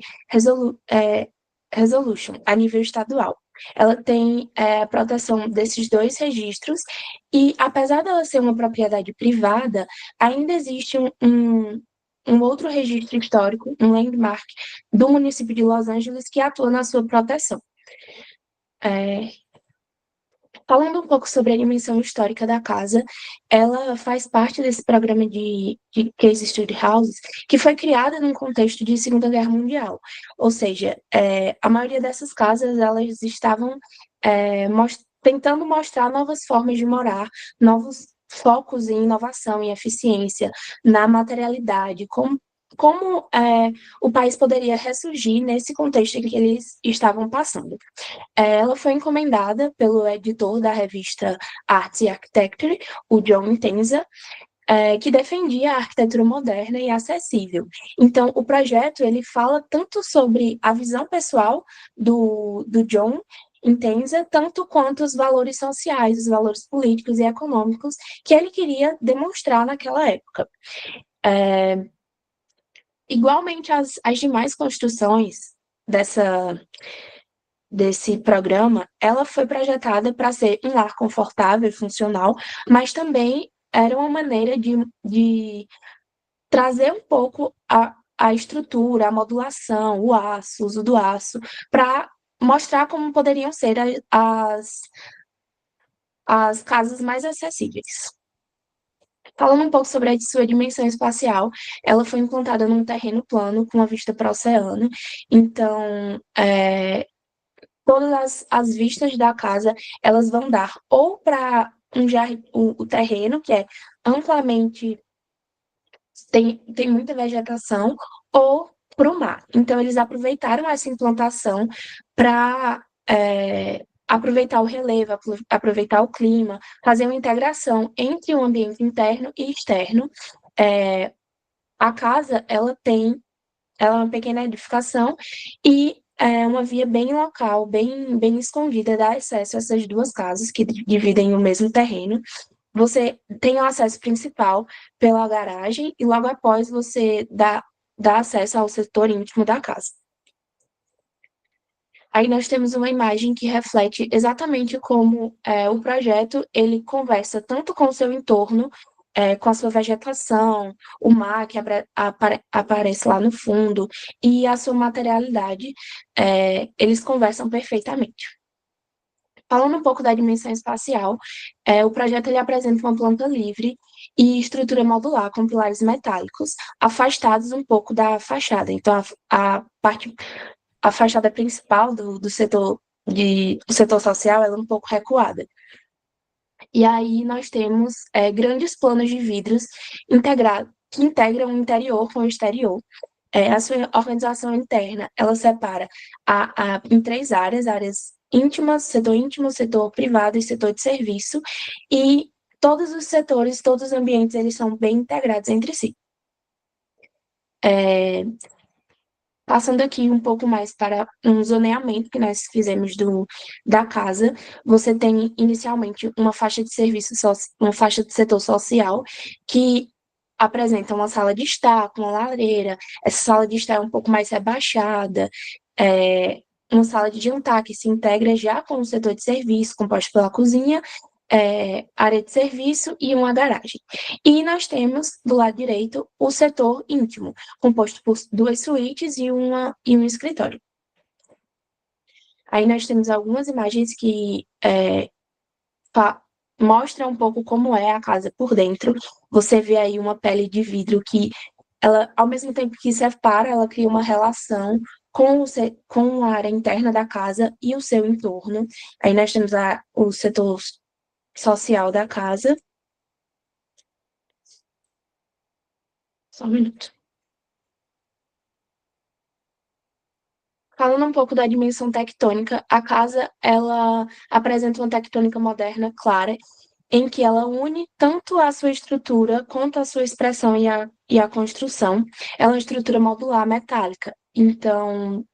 Resolution, a nível estadual. Ela tem proteção desses 2 registros e, apesar dela ser uma propriedade privada, ainda existe um outro registro histórico, um landmark, do município de Los Angeles que atua na sua proteção. Falando um pouco sobre a dimensão histórica da casa, ela faz parte desse programa de Case Study Houses, que foi criada num contexto de Segunda Guerra Mundial. Ou seja, a maioria dessas casas, elas estavam tentando mostrar novas formas de morar, novos focos em inovação e eficiência, na materialidade, como o país poderia ressurgir nesse contexto em que eles estavam passando. Ela foi encomendada pelo editor da revista Arts and Architecture, o John Intenza, que defendia a arquitetura moderna e acessível. Então, o projeto ele fala tanto sobre a visão pessoal do John Intenza, tanto quanto os valores sociais, os valores políticos e econômicos que ele queria demonstrar naquela época. Igualmente as demais construções desse programa, ela foi projetada para ser um lar confortável e funcional, mas também era uma maneira de trazer um pouco a estrutura, a modulação, o uso do aço, para mostrar como poderiam ser as casas mais acessíveis. Falando um pouco sobre a sua dimensão espacial, ela foi implantada num terreno plano com uma vista para o oceano. Então, todas as vistas da casa, elas vão dar ou para o terreno, que é amplamente, tem muita vegetação, ou para o mar. Então, eles aproveitaram essa implantação para aproveitar o relevo, aproveitar o clima, fazer uma integração entre o ambiente interno e externo. A casa, ela é uma pequena edificação e uma via bem local, bem escondida, dá acesso a essas duas casas que dividem o mesmo terreno. Você tem o acesso principal pela garagem e logo após você dá acesso ao setor íntimo da casa. Aí nós temos uma imagem que reflete exatamente como o projeto ele conversa tanto com o seu entorno, com a sua vegetação, o mar que aparece lá no fundo e a sua materialidade, eles conversam perfeitamente. Falando um pouco da dimensão espacial, o projeto ele apresenta uma planta livre e estrutura modular com pilares metálicos, afastados um pouco da fachada. Então, a fachada principal do setor do setor social ela é um pouco recuada. E aí nós temos grandes planos de vidros que integram o interior com o exterior. A sua organização interna, ela separa em 3 áreas íntimas, setor íntimo, setor privado e setor de serviço, e todos os setores, todos os ambientes, eles são bem integrados entre si. Passando aqui um pouco mais para um zoneamento que nós fizemos da casa, você tem inicialmente uma faixa de serviço, uma faixa de setor social, que apresenta uma sala de estar com uma lareira, essa sala de estar é um pouco mais rebaixada, uma sala de jantar que se integra já com o setor de serviço, composto pela cozinha, área de serviço e uma garagem. E nós temos, do lado direito, o setor íntimo, composto por 2 suítes e um escritório. Aí nós temos algumas imagens que mostram um pouco como é a casa por dentro. Você vê aí uma pele de vidro que, ela, ao mesmo tempo que separa, ela cria uma relação com a área interna da casa e o seu entorno. Aí nós temos o setor social da casa. Só um minuto. Falando um pouco da dimensão tectônica, a casa ela apresenta uma tectônica moderna clara, em que ela une tanto a sua estrutura quanto a sua expressão e a construção. Ela é uma estrutura modular metálica, então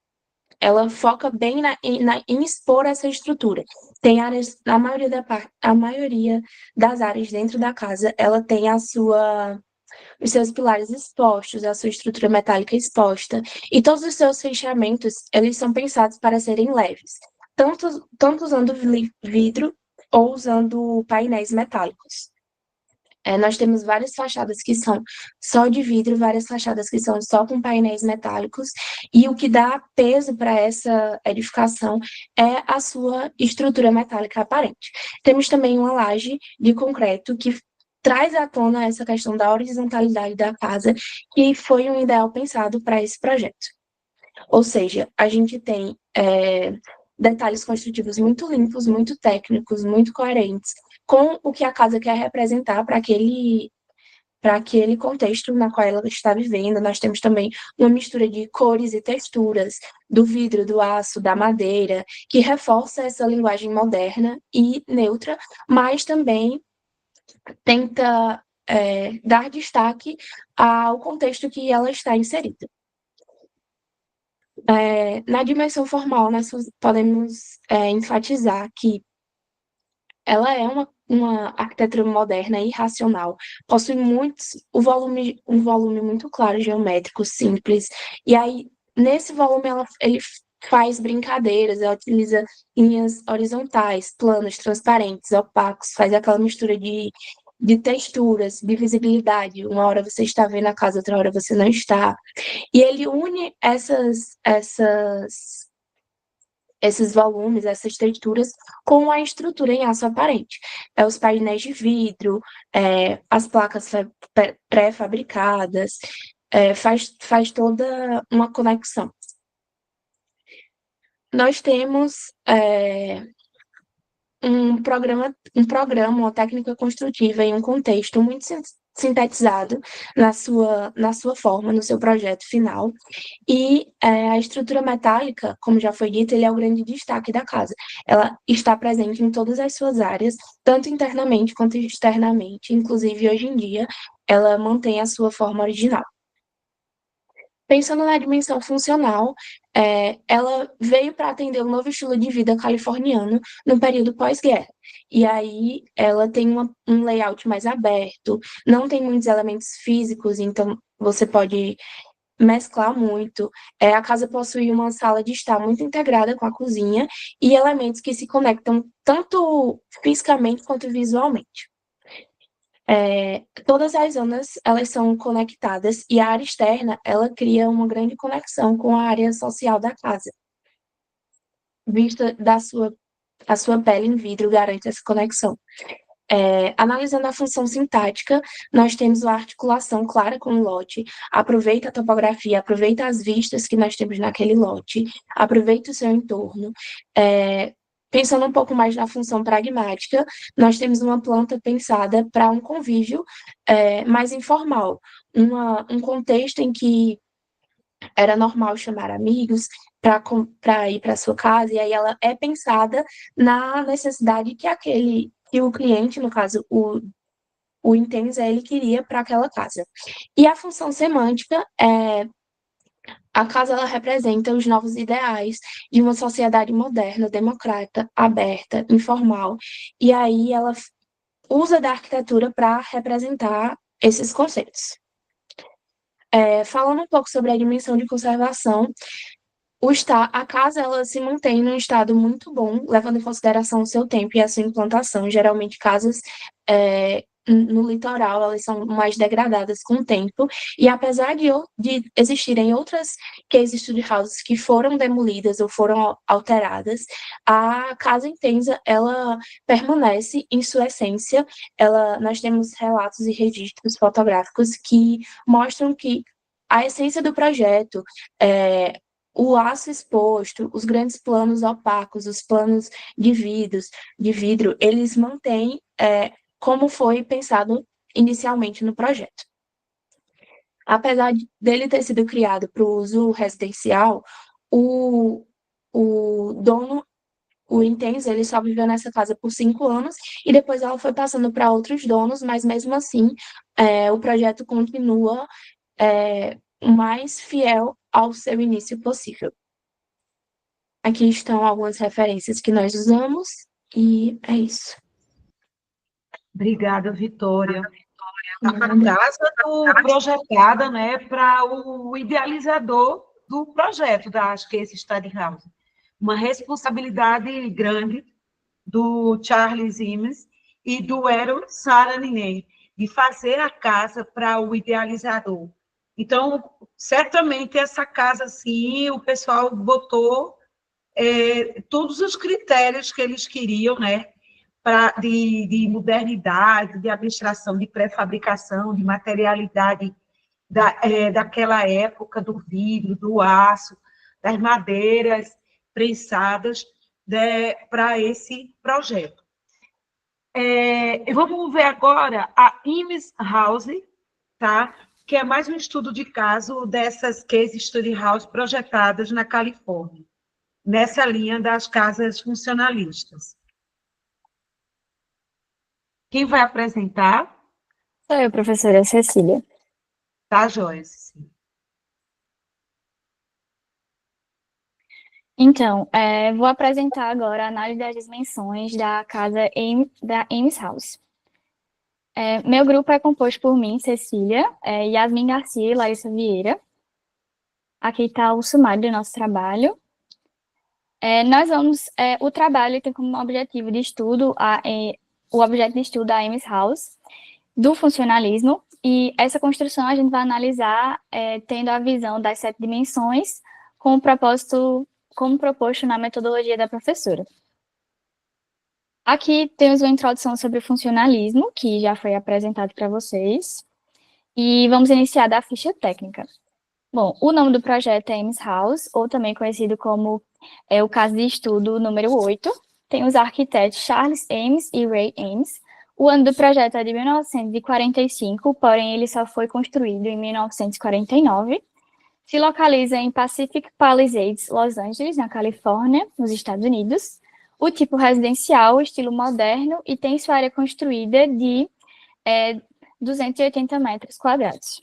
ela foca bem em expor essa estrutura. Tem áreas, a maioria das áreas dentro da casa, ela tem os seus pilares expostos, a sua estrutura metálica exposta, e todos os seus fechamentos, eles são pensados para serem leves, tanto usando vidro ou usando painéis metálicos. Nós temos várias fachadas que são só de vidro, várias fachadas que são só com painéis metálicos, e o que dá peso para essa edificação é a sua estrutura metálica aparente. Temos também uma laje de concreto que traz à tona essa questão da horizontalidade da casa, que foi um ideal pensado para esse projeto. Ou seja, a gente tem detalhes construtivos muito limpos, muito técnicos, muito coerentes, com o que a casa quer representar para aquele contexto na qual ela está vivendo. Nós temos também uma mistura de cores e texturas, do vidro, do aço, da madeira, que reforça essa linguagem moderna e neutra, mas também tenta dar destaque ao contexto que ela está inserida. Na dimensão formal, nós podemos enfatizar que ela é uma arquitetura moderna e racional, possui um volume muito claro, geométrico, simples, e aí, nesse volume, ele faz brincadeiras, ela utiliza linhas horizontais, planos, transparentes, opacos, faz aquela mistura de texturas, de visibilidade, uma hora você está vendo a casa, outra hora você não está, e ele une esses volumes, essas texturas, com a estrutura em aço aparente. Os painéis de vidro, as placas pré-fabricadas, faz toda uma conexão. Nós temos um programa, uma técnica construtiva em um contexto muito sintetizado na sua forma, no seu projeto final. E a estrutura metálica, como já foi dito, ele é o grande destaque da casa. Ela está presente em todas as suas áreas, tanto internamente quanto externamente. Inclusive, hoje em dia, ela mantém a sua forma original. Pensando na dimensão funcional, ela veio para atender um novo estilo de vida californiano no período pós-guerra. E aí ela tem um layout mais aberto, não tem muitos elementos físicos, então você pode mesclar muito. A casa possui uma sala de estar muito integrada com a cozinha e elementos que se conectam tanto fisicamente quanto visualmente. Todas as zonas, elas são conectadas e a área externa, ela cria uma grande conexão com a área social da casa. Vista a sua pele em vidro garante essa conexão. Analisando a função sintática, nós temos a articulação clara com o lote, aproveita a topografia, aproveita as vistas que nós temos naquele lote, aproveita o seu entorno. Pensando um pouco mais na função pragmática, nós temos uma planta pensada para um convívio mais informal, um contexto em que era normal chamar amigos para ir para sua casa, e aí ela é pensada na necessidade que o cliente, no caso, o Intensa, ele queria para aquela casa. E a função semântica a casa ela representa os novos ideais de uma sociedade moderna, democrata, aberta, informal, e aí ela usa da arquitetura para representar esses conceitos. Falando um pouco sobre a dimensão de conservação, a casa ela se mantém num estado muito bom, levando em consideração o seu tempo e a sua implantação. Geralmente, casas no litoral, elas são mais degradadas com o tempo, e apesar de existirem outras case study houses que foram demolidas ou foram alteradas, a casa Intensa, ela permanece em sua essência. Nós temos relatos e registros fotográficos que mostram que a essência do projeto, o aço exposto, os grandes planos opacos, os planos de vidro, eles mantêm como foi pensado inicialmente no projeto. Apesar dele ter sido criado para o uso residencial, o dono, o Intensa, ele só viveu nessa casa por 5 anos e depois ela foi passando para outros donos, mas mesmo assim o projeto continua o mais fiel ao seu início possível. Aqui estão algumas referências que nós usamos e é isso. Obrigada, Vitória. A casa projetada, né, para o idealizador do projeto da Case Study House. Uma responsabilidade grande do Charles Imes e do Aaron Saraninen, de fazer a casa para o idealizador. Então, certamente, essa casa, sim, o pessoal botou todos os critérios que eles queriam, né, de modernidade, de abstração, de pré-fabricação, de materialidade daquela época, do vidro, do aço, das madeiras prensadas, para esse projeto. Vamos ver agora a Imes House, tá? Que é mais um estudo de caso dessas case study house projetadas na Califórnia, nessa linha das casas funcionalistas. Quem vai apresentar? Sou eu, professora Cecília. Tá, joia, Cecília. Então, vou apresentar agora a análise das dimensões da casa da Ames House. Meu grupo é composto por mim, Cecília, Yasmin Garcia e Larissa Vieira. Aqui está o sumário do nosso trabalho. O trabalho tem como objetivo de estudo o objeto de estudo da Ames House, do funcionalismo, e essa construção a gente vai analisar tendo a visão das 7 dimensões como proposto na metodologia da professora. Aqui temos uma introdução sobre o funcionalismo, que já foi apresentado para vocês, e vamos iniciar da ficha técnica. Bom, o nome do projeto é Ames House, ou também conhecido como o caso de estudo número 8, tem os arquitetos Charles Ames e Ray Ames. O ano do projeto é de 1945, porém ele só foi construído em 1949. Se localiza em Pacific Palisades, Los Angeles, na Califórnia, nos Estados Unidos. O tipo residencial, estilo moderno, e tem sua área construída de 280 metros quadrados.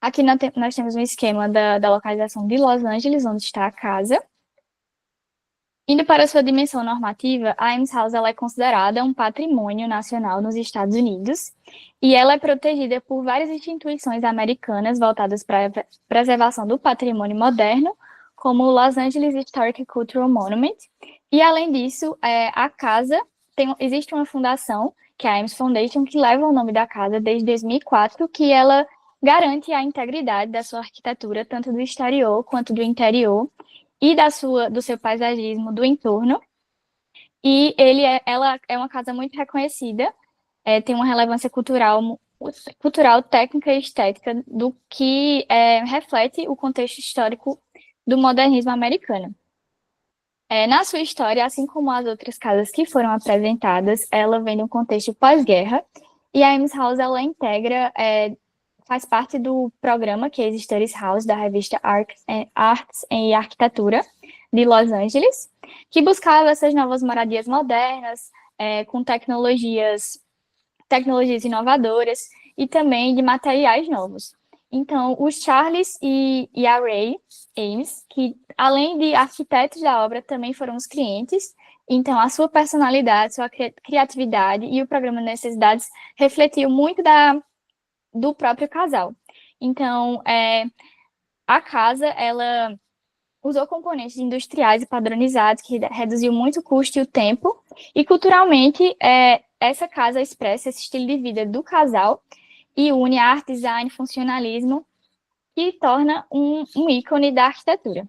Aqui nós temos um esquema da localização de Los Angeles, onde está a casa. Indo para a sua dimensão normativa, a Ames House ela é considerada um patrimônio nacional nos Estados Unidos e ela é protegida por várias instituições americanas voltadas para a preservação do patrimônio moderno, como o Los Angeles Historic and Cultural Monument. E, além disso, a casa existe uma fundação, que é a Ames Foundation, que leva o nome da casa desde 2004, que ela garante a integridade da sua arquitetura, tanto do exterior quanto do interior, e do seu paisagismo, do entorno. E ela é uma casa muito reconhecida, tem uma relevância cultural, técnica e estética do que reflete o contexto histórico do modernismo americano. Na sua história, assim como as outras casas que foram apresentadas, ela vem de um contexto pós-guerra, e a Ames House ela faz parte do programa Case Studies House, da revista Arts e Arquitetura, de Los Angeles, que buscava essas novas moradias modernas, com tecnologias inovadoras e também de materiais novos. Então, os Charles e a Ray Ames, que além de arquitetos da obra, também foram os clientes, então a sua personalidade, sua criatividade e o programa Necessidades refletiu muito do próprio casal. Então, a casa, ela usou componentes industriais e padronizados, que reduziu muito o custo e o tempo, e culturalmente, essa casa expressa esse estilo de vida do casal e une arte, design, funcionalismo, que torna um ícone da arquitetura.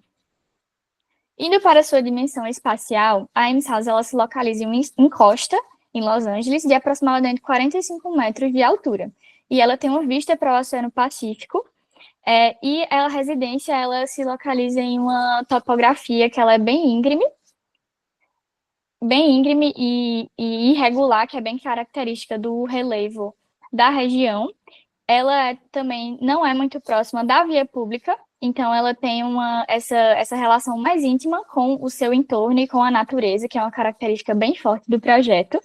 Indo para sua dimensão espacial, a Ames House ela se localiza em costa, em Los Angeles, de aproximadamente 45 metros de altura. E ela tem uma vista para o Oceano Pacífico, e a residência ela se localiza em uma topografia que ela é bem íngreme e irregular, que é bem característica do relevo da região. Ela também não é muito próxima da via pública, então ela tem essa relação mais íntima com o seu entorno e com a natureza, que é uma característica bem forte do projeto.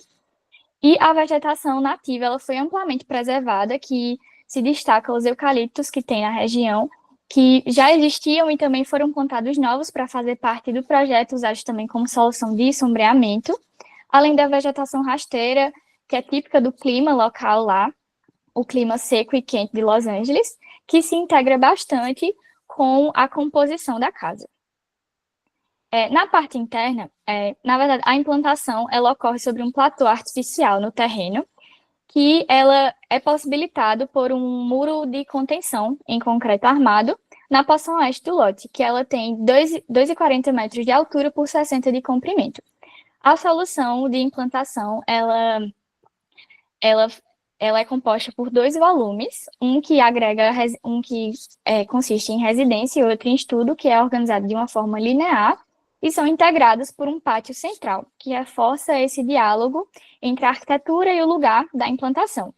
E a vegetação nativa ela foi amplamente preservada, que se destaca os eucaliptos que tem na região, que já existiam e também foram plantados novos para fazer parte do projeto, usados também como solução de sombreamento, além da vegetação rasteira, que é típica do clima local lá, o clima seco e quente de Los Angeles, que se integra bastante com a composição da casa. Na parte interna, na verdade, a implantação ela ocorre sobre um platô artificial no terreno, que ela é possibilitado por um muro de contenção em concreto armado na porção oeste do lote, que ela tem 2,40 metros de altura por 60 de comprimento. A solução de implantação, ela é composta por 2 volumes, um que consiste em residência e outro em estudo, que é organizado de uma forma linear, e são integrados por um pátio central, que reforça esse diálogo entre a arquitetura e o lugar da implantação.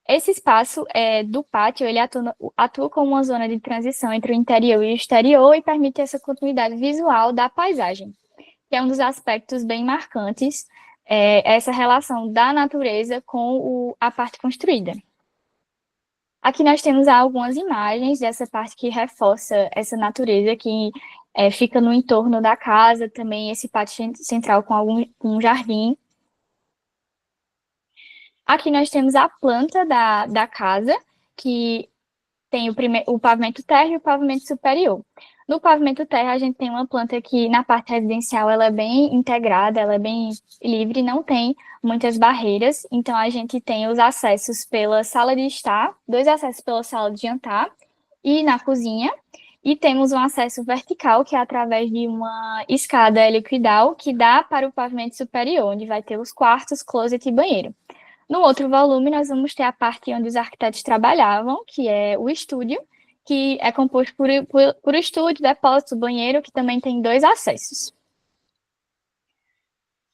Esse espaço do pátio ele atua como uma zona de transição entre o interior e o exterior e permite essa continuidade visual da paisagem, que é um dos aspectos bem marcantes, essa relação da natureza com a parte construída. Aqui nós temos algumas imagens dessa parte que reforça essa natureza que fica no entorno da casa, também esse pátio central com um jardim. Aqui nós temos a planta da casa, que tem o pavimento terra e o pavimento superior. No pavimento terra, a gente tem uma planta que, na parte residencial, ela é bem integrada, ela é bem livre, não tem muitas barreiras. Então, a gente tem os acessos pela sala de estar, 2 acessos pela sala de jantar e na cozinha. E temos um acesso vertical, que é através de uma escada helicoidal, que dá para o pavimento superior, onde vai ter os quartos, closet e banheiro. No outro volume, nós vamos ter a parte onde os arquitetos trabalhavam, que é o estúdio, que é composto por estúdio, depósito, banheiro, que também tem 2 acessos.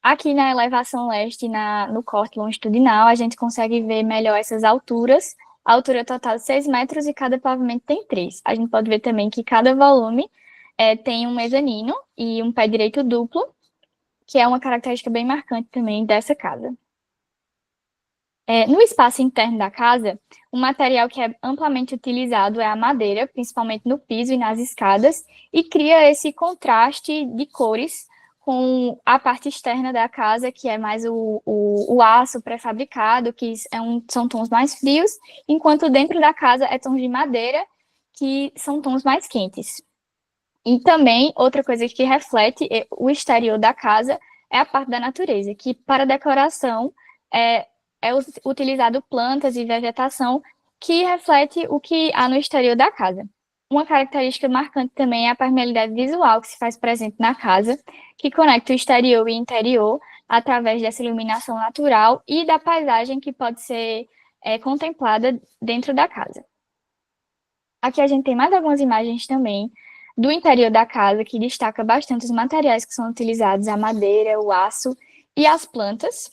Aqui na elevação leste, no corte longitudinal, a gente consegue ver melhor essas alturas. A altura total de 6 metros e cada pavimento tem 3. A gente pode ver também que cada volume tem um mezanino e um pé direito duplo, que é uma característica bem marcante também dessa casa. No espaço interno da casa, um material que é amplamente utilizado é a madeira, principalmente no piso e nas escadas, e cria esse contraste de cores com a parte externa da casa, que é mais o aço pré-fabricado, que são tons mais frios, enquanto dentro da casa é tons de madeira, que são tons mais quentes. E também, outra coisa que reflete o exterior da casa é a parte da natureza, que para decoração é utilizado plantas e vegetação que reflete o que há no exterior da casa. Uma característica marcante também é a permeabilidade visual que se faz presente na casa, que conecta o exterior e interior através dessa iluminação natural e da paisagem que pode ser contemplada dentro da casa. Aqui a gente tem mais algumas imagens também do interior da casa, que destaca bastante os materiais que são utilizados, a madeira, o aço e as plantas.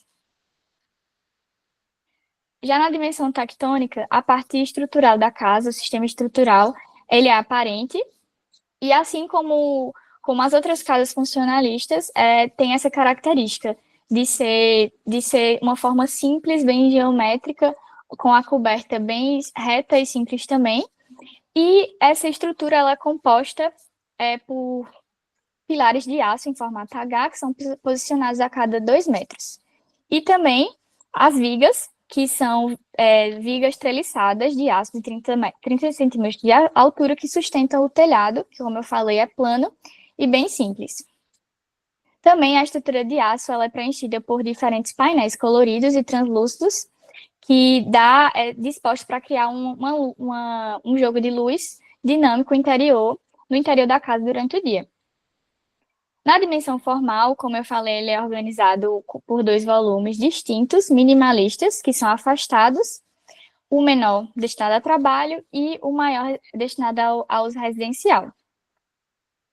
Já na dimensão tectônica, a parte estrutural da casa, o sistema estrutural, ele é aparente, e assim como as outras casas funcionalistas, tem essa característica de ser uma forma simples, bem geométrica, com a coberta bem reta e simples também. E essa estrutura ela é composta por pilares de aço em formato H, que são posicionados a cada 2 metros. E também as vigas, que são vigas treliçadas de aço de 30 centímetros de altura, que sustentam o telhado, que, como eu falei, é plano e bem simples. Também a estrutura de aço ela é preenchida por diferentes painéis coloridos e translúcidos, que dispostos para criar um jogo de luz dinâmico no interior da casa durante o dia. Na dimensão formal, como eu falei, ele é organizado por 2 volumes distintos, minimalistas, que são afastados, o menor destinado a trabalho e o maior destinado ao uso residencial.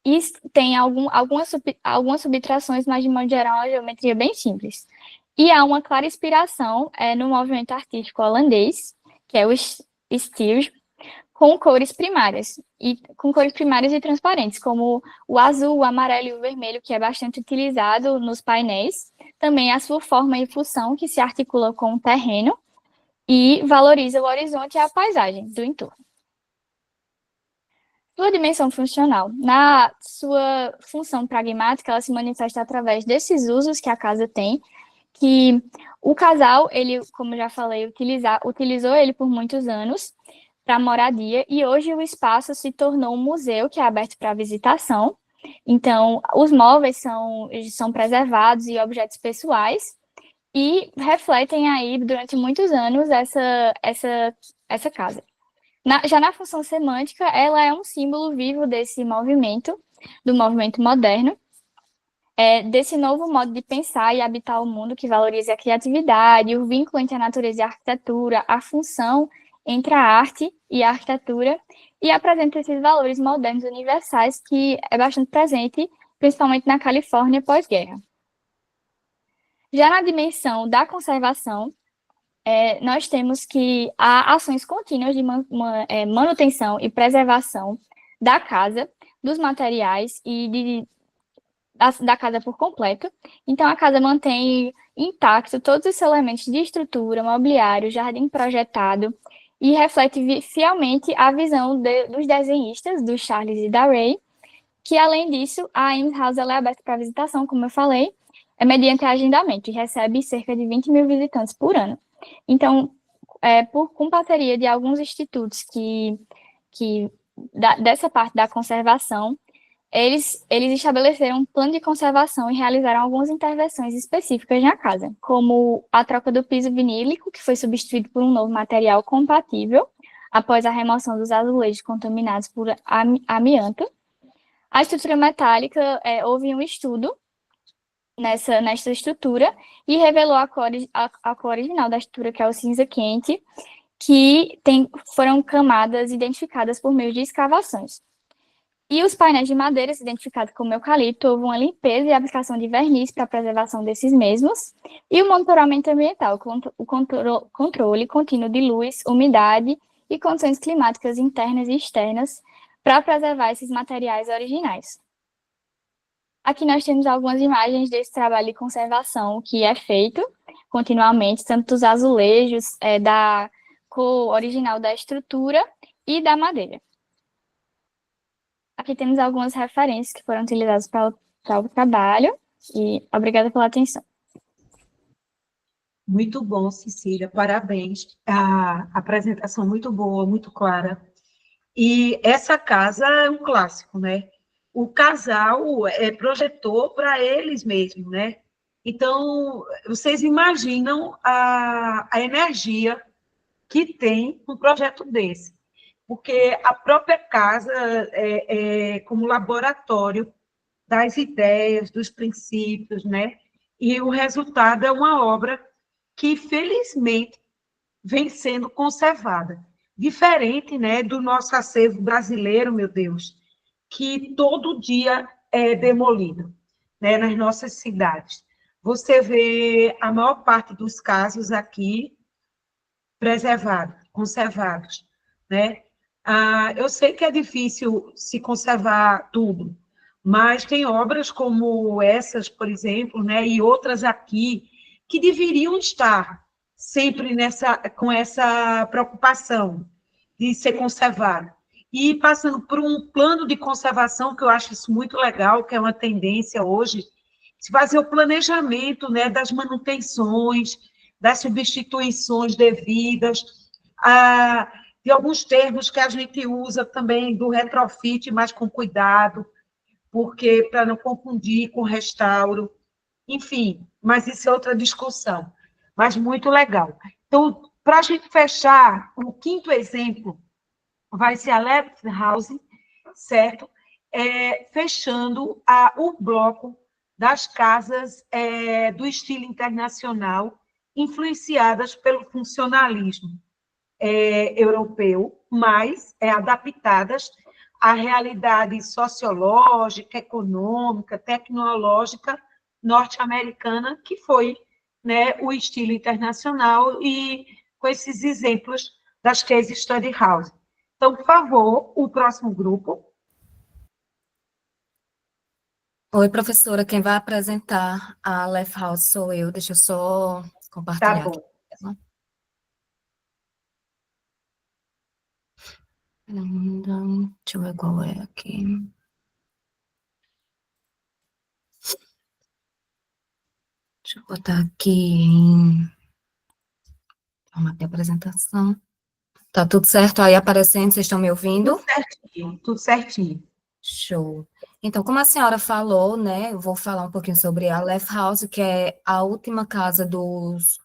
E tem algumas subtrações, mas de modo geral, uma geometria bem simples. E há uma clara inspiração no movimento artístico holandês, que é o Stier, com cores primárias e transparentes, como o azul, o amarelo e o vermelho, que é bastante utilizado nos painéis. Também a sua forma e função, que se articula com o terreno e valoriza o horizonte e a paisagem do entorno. Sua dimensão funcional. Na sua função pragmática, ela se manifesta através desses usos que a casa tem, que o casal, ele, como já falei, utilizou ele por muitos anos para moradia, e hoje o espaço se tornou um museu que é aberto para visitação. Então, os móveis são preservados e objetos pessoais, e refletem aí, durante muitos anos, essa casa. Já na função semântica, ela é um símbolo vivo desse movimento, do movimento moderno, desse novo modo de pensar e habitar o mundo que valoriza a criatividade, o vínculo entre a natureza e a arquitetura, a função entre a arte e a arquitetura, e apresenta esses valores modernos universais que é bastante presente, principalmente na Califórnia pós-guerra. Já na dimensão da conservação, nós temos que há ações contínuas de manutenção e preservação da casa, dos materiais e da casa por completo. Então, a casa mantém intacto todos os elementos de estrutura, mobiliário, jardim projetado, e reflete fielmente a visão dos desenhistas, do Charles e da Ray, que, além disso, a Ames House é aberta para visitação, como eu falei, mediante agendamento, e recebe cerca de 20 mil visitantes por ano. Então, com parceria de alguns institutos dessa parte da conservação, eles estabeleceram um plano de conservação e realizaram algumas intervenções específicas na casa, como a troca do piso vinílico, que foi substituído por um novo material compatível, após a remoção dos azulejos contaminados por amianto. A estrutura metálica, houve um estudo nessa estrutura e revelou a cor original da estrutura, que é o cinza quente, que foram camadas identificadas por meio de escavações. E os painéis de madeira, identificados como eucalipto, houve uma limpeza e aplicação de verniz para a preservação desses mesmos, e o monitoramento ambiental, o controle contínuo de luz, umidade e condições climáticas internas e externas para preservar esses materiais originais. Aqui nós temos algumas imagens desse trabalho de conservação que é feito continuamente, tanto dos azulejos, da cor original da estrutura e da madeira. Aqui temos algumas referências que foram utilizadas para o trabalho, e obrigada pela atenção. Muito bom, Cecília, parabéns. A apresentação muito boa, muito clara. E essa casa é um clássico, né? O casal projetou para eles mesmos, né? Então, vocês imaginam a energia que tem um projeto desse, porque a própria casa é como laboratório das ideias, dos princípios, né? E o resultado é uma obra que, felizmente, vem sendo conservada. Diferente, né, do nosso acervo brasileiro, meu Deus, que todo dia é demolido, né, nas nossas cidades. Você vê a maior parte dos casos aqui preservados, conservados, né? Eu sei que é difícil se conservar tudo, mas tem obras como essas, por exemplo, né, e outras aqui, que deveriam estar sempre com essa preocupação de ser conservado. E passando por um plano de conservação, que eu acho isso muito legal, que é uma tendência hoje, se fazer o planejamento, né, das manutenções, das substituições devidas, de alguns termos que a gente usa também do retrofit, mas com cuidado, porque para não confundir com restauro, enfim, mas isso é outra discussão, mas muito legal. Então, para a gente fechar, o quinto exemplo vai ser a Left House, certo? Fechando o bloco das casas do estilo internacional, influenciadas pelo funcionalismo europeu, mas adaptadas à realidade sociológica, econômica, tecnológica norte-americana, que foi, né, o estilo internacional, e com esses exemplos das case study house. Então, por favor, o próximo grupo. Oi, professora, quem vai apresentar a Left House sou eu. Deixa eu só compartilhar. Tá bom. Aqui. Deixa eu ver qual é aqui. Deixa eu botar aqui em formato de apresentação. Tá tudo certo aí aparecendo? Vocês estão me ouvindo? Tudo certinho, tudo certinho. Show. Então, como a senhora falou, né, eu vou falar um pouquinho sobre a Left House, que é a última casa dos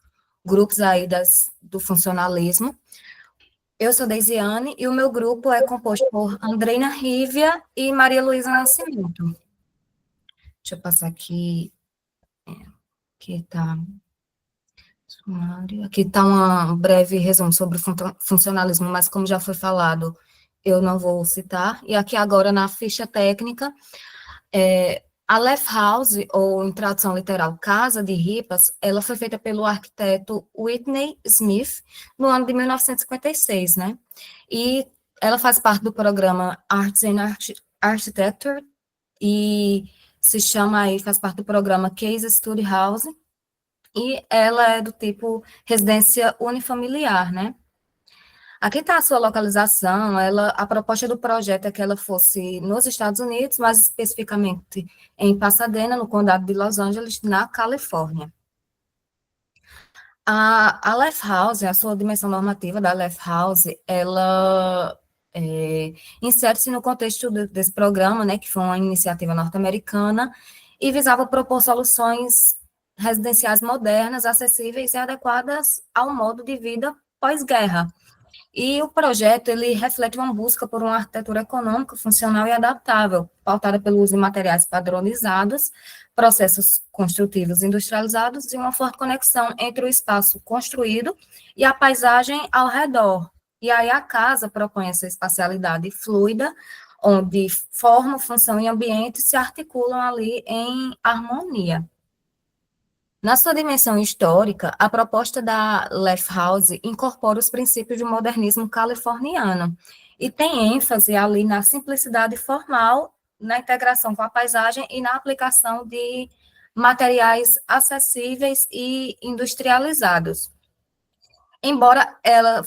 grupos aí do funcionalismo. Eu sou Deisiane e o meu grupo é composto por Andreina Rívia e Maria Luísa Nascimento. Deixa eu passar aqui. Aqui está um breve resumo sobre o funcionalismo, mas como já foi falado, eu não vou citar. E aqui agora, na ficha técnica, a Left House, ou em tradução literal, Casa de Ripas, ela foi feita pelo arquiteto Whitney Smith no ano de 1956, né? E ela faz parte do programa Arts and Architecture e faz parte do programa Case Study House, e ela é do tipo residência unifamiliar, né? Aqui está a sua localização, a proposta do projeto é que ela fosse nos Estados Unidos, mais especificamente em Pasadena, no condado de Los Angeles, na Califórnia. A Left House, a sua dimensão normativa da Left House, ela insere-se no contexto desse programa, né, que foi uma iniciativa norte-americana, e visava propor soluções residenciais modernas, acessíveis e adequadas ao modo de vida pós-guerra. E o projeto, ele reflete uma busca por uma arquitetura econômica, funcional e adaptável, pautada pelo uso de materiais padronizados, processos construtivos industrializados e uma forte conexão entre o espaço construído e a paisagem ao redor. E aí a casa propõe essa espacialidade fluida, onde forma, função e ambiente se articulam ali em harmonia. Na sua dimensão histórica, a proposta da Left House incorpora os princípios do modernismo californiano e tem ênfase ali na simplicidade formal, na integração com a paisagem e na aplicação de materiais acessíveis e industrializados. Embora ela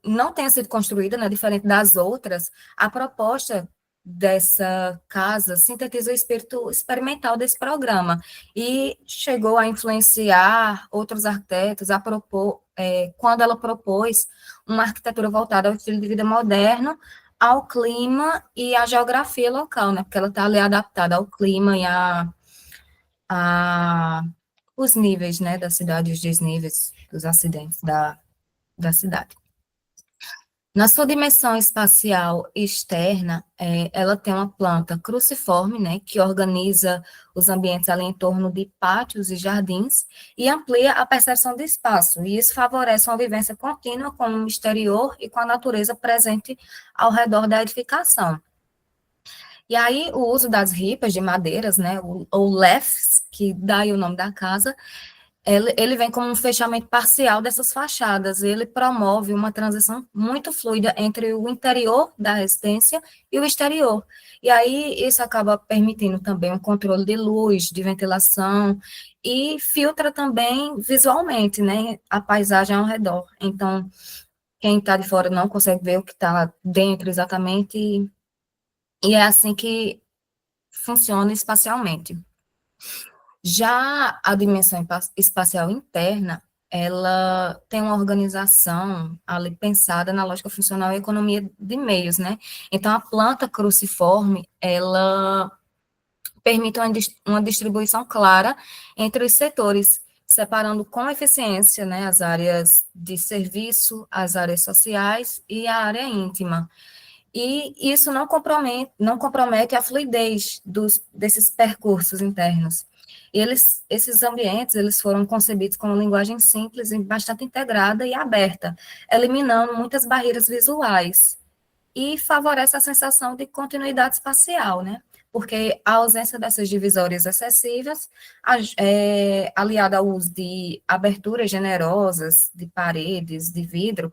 não tenha sido construída, né, diferente das outras, a proposta dessa casa sintetiza o espírito experimental desse programa e chegou a influenciar outros arquitetos a propor, quando ela propôs uma arquitetura voltada ao estilo de vida moderno, ao clima e à geografia local, né, porque ela está ali adaptada ao clima e a os níveis, né, da cidade, os desníveis dos acidentes da cidade. Na sua dimensão espacial externa, ela tem uma planta cruciforme, né, que organiza os ambientes ali em torno de pátios e jardins e amplia a percepção de espaço, e isso favorece uma vivência contínua com o exterior e com a natureza presente ao redor da edificação. E aí, o uso das ripas de madeiras, né, ou lefts, que dá aí o nome da casa, ele vem como um fechamento parcial dessas fachadas, ele promove uma transição muito fluida entre o interior da residência e o exterior. E aí, isso acaba permitindo também um controle de luz, de ventilação, e filtra também visualmente, né, a paisagem ao redor. Então, quem está de fora não consegue ver o que está dentro exatamente, e é assim que funciona espacialmente. Já a dimensão espacial interna, ela tem uma organização ali pensada na lógica funcional e economia de meios, né? Então, a planta cruciforme, ela permite uma distribuição clara entre os setores, separando com eficiência, né, as áreas de serviço, as áreas sociais e a área íntima. E isso não compromete a fluidez desses percursos internos. Esses ambientes, eles foram concebidos com uma linguagem simples e bastante integrada e aberta, eliminando muitas barreiras visuais, e favorece a sensação de continuidade espacial, né? Porque a ausência dessas divisórias excessivas, aliada ao uso de aberturas generosas, de paredes, de vidro,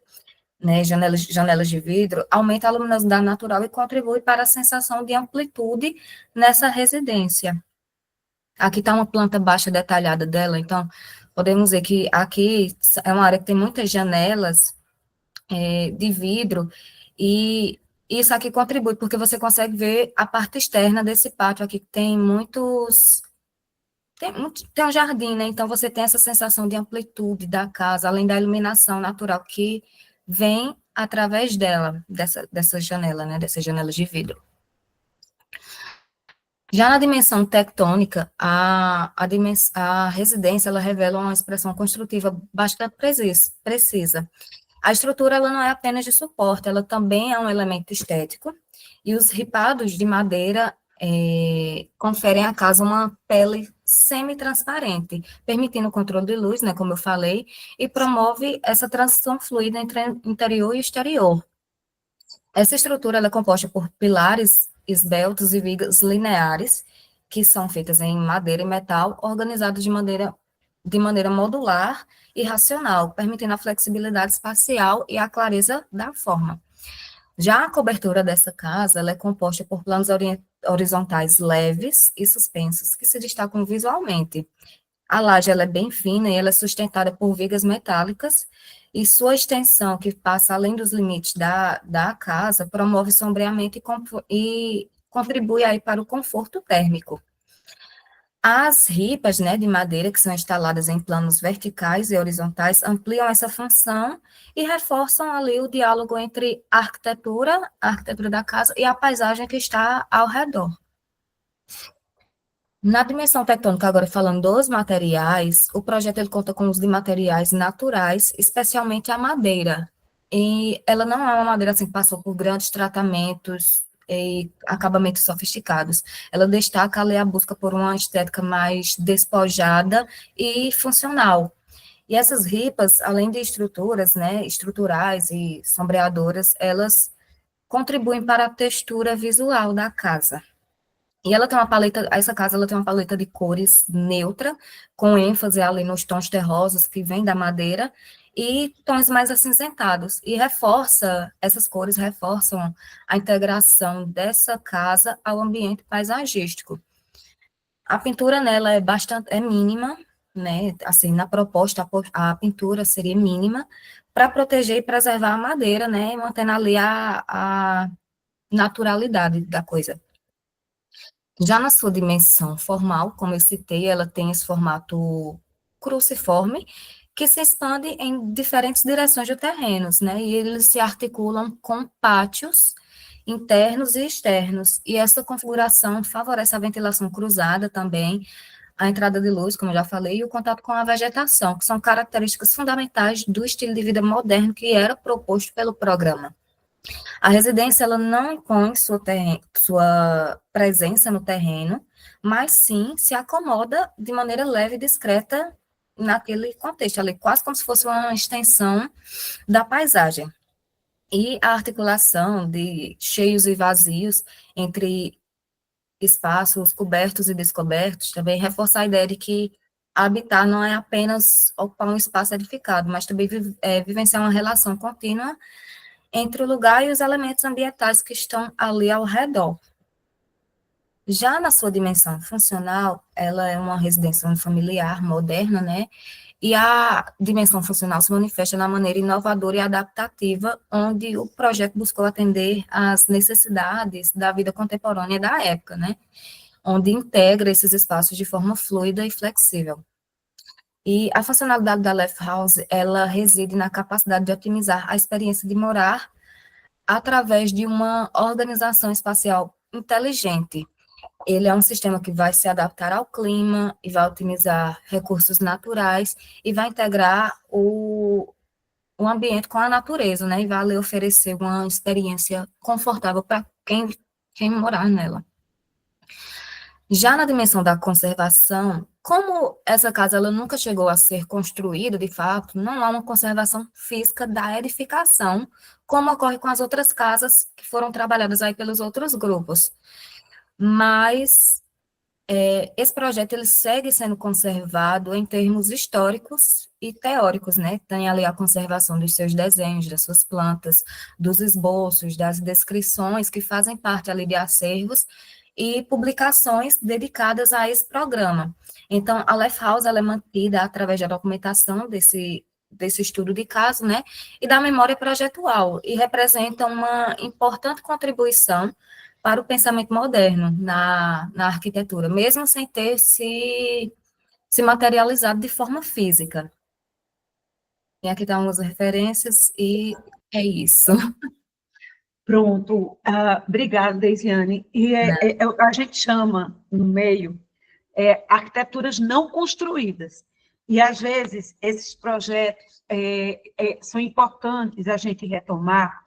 né, janelas de vidro, aumenta a luminosidade natural e contribui para a sensação de amplitude nessa residência. Aqui está uma planta baixa detalhada dela, então podemos ver que aqui é uma área que tem muitas janelas de vidro, e isso aqui contribui, porque você consegue ver a parte externa desse pátio aqui, que tem tem um jardim, né? Então você tem essa sensação de amplitude da casa, além da iluminação natural que vem através dela, dessa janela, né? Dessas janelas de vidro. Já na dimensão tectônica, a residência, ela revela uma expressão construtiva bastante precisa. A estrutura, ela não é apenas de suporte, ela também é um elemento estético, e os ripados de madeira conferem à casa uma pele semi-transparente, permitindo o controle de luz, né, como eu falei, e promove essa transição fluida entre interior e exterior. Essa estrutura, ela é composta por pilares esbeltos e vigas lineares, que são feitas em madeira e metal, organizados de maneira modular e racional, permitindo a flexibilidade espacial e a clareza da forma. Já a cobertura dessa casa, ela é composta por planos horizontais leves e suspensos, que se destacam visualmente. A laje, ela é bem fina e ela é sustentada por vigas metálicas, e sua extensão, que passa além dos limites da casa, promove sombreamento e contribui aí para o conforto térmico. As ripas, né, de madeira, que são instaladas em planos verticais e horizontais, ampliam essa função e reforçam ali o diálogo entre a arquitetura da casa e a paisagem que está ao redor. Na dimensão tectônica, agora falando dos materiais, o projeto ele conta com o uso de materiais naturais, especialmente a madeira. E ela não é uma madeira assim, que passou por grandes tratamentos e acabamentos sofisticados. Ela destaca ali a busca por uma estética mais despojada e funcional. E essas ripas, além de estruturas, né, estruturais e sombreadoras, elas contribuem para a textura visual da casa. E ela tem essa casa ela tem uma paleta de cores neutra, com ênfase ali nos tons terrosos que vem da madeira, e tons mais acinzentados, e essas cores reforçam a integração dessa casa ao ambiente paisagístico. A pintura nela é mínima, né? Assim, na proposta, a pintura seria mínima para proteger e preservar a madeira, né? Mantendo ali a naturalidade da coisa. Já na sua dimensão formal, como eu citei, ela tem esse formato cruciforme, que se expande em diferentes direções de terrenos, né? E eles se articulam com pátios internos e externos. E essa configuração favorece a ventilação cruzada também, a entrada de luz, como eu já falei, e o contato com a vegetação, que são características fundamentais do estilo de vida moderno que era proposto pelo programa. A residência, ela não impõe sua presença no terreno, mas sim se acomoda de maneira leve e discreta naquele contexto, ali, quase como se fosse uma extensão da paisagem. E a articulação de cheios e vazios entre espaços cobertos e descobertos também reforça a ideia de que habitar não é apenas ocupar um espaço edificado, mas também vivenciar uma relação contínua entre o lugar e os elementos ambientais que estão ali ao redor. Já na sua dimensão funcional, ela é uma residência unifamiliar moderna, né? E a dimensão funcional se manifesta na maneira inovadora e adaptativa, onde o projeto buscou atender às necessidades da vida contemporânea da época, né? Onde integra esses espaços de forma fluida e flexível. E a funcionalidade da Left House, ela reside na capacidade de otimizar a experiência de morar através de uma organização espacial inteligente. Ele é um sistema que vai se adaptar ao clima e vai otimizar recursos naturais e vai integrar o ambiente com a natureza, né? E vai lhe oferecer uma experiência confortável para quem morar nela. Já na dimensão da conservação, como essa casa ela nunca chegou a ser construída, de fato, não há uma conservação física da edificação, como ocorre com as outras casas que foram trabalhadas aí pelos outros grupos. Mas esse projeto ele segue sendo conservado em termos históricos e teóricos, né? Tem ali a conservação dos seus desenhos, das suas plantas, dos esboços, das descrições que fazem parte ali de acervos e publicações dedicadas a esse programa. Então, a Left House ela é mantida através da documentação desse estudo de caso, né? E da memória projetual, e representa uma importante contribuição para o pensamento moderno na arquitetura, mesmo sem ter se materializado de forma física. E aqui estão algumas referências, e é isso. Pronto. Obrigada, Deisiane. E a gente chama, no meio, arquiteturas não construídas. E, às vezes, esses projetos são importantes a gente retomar,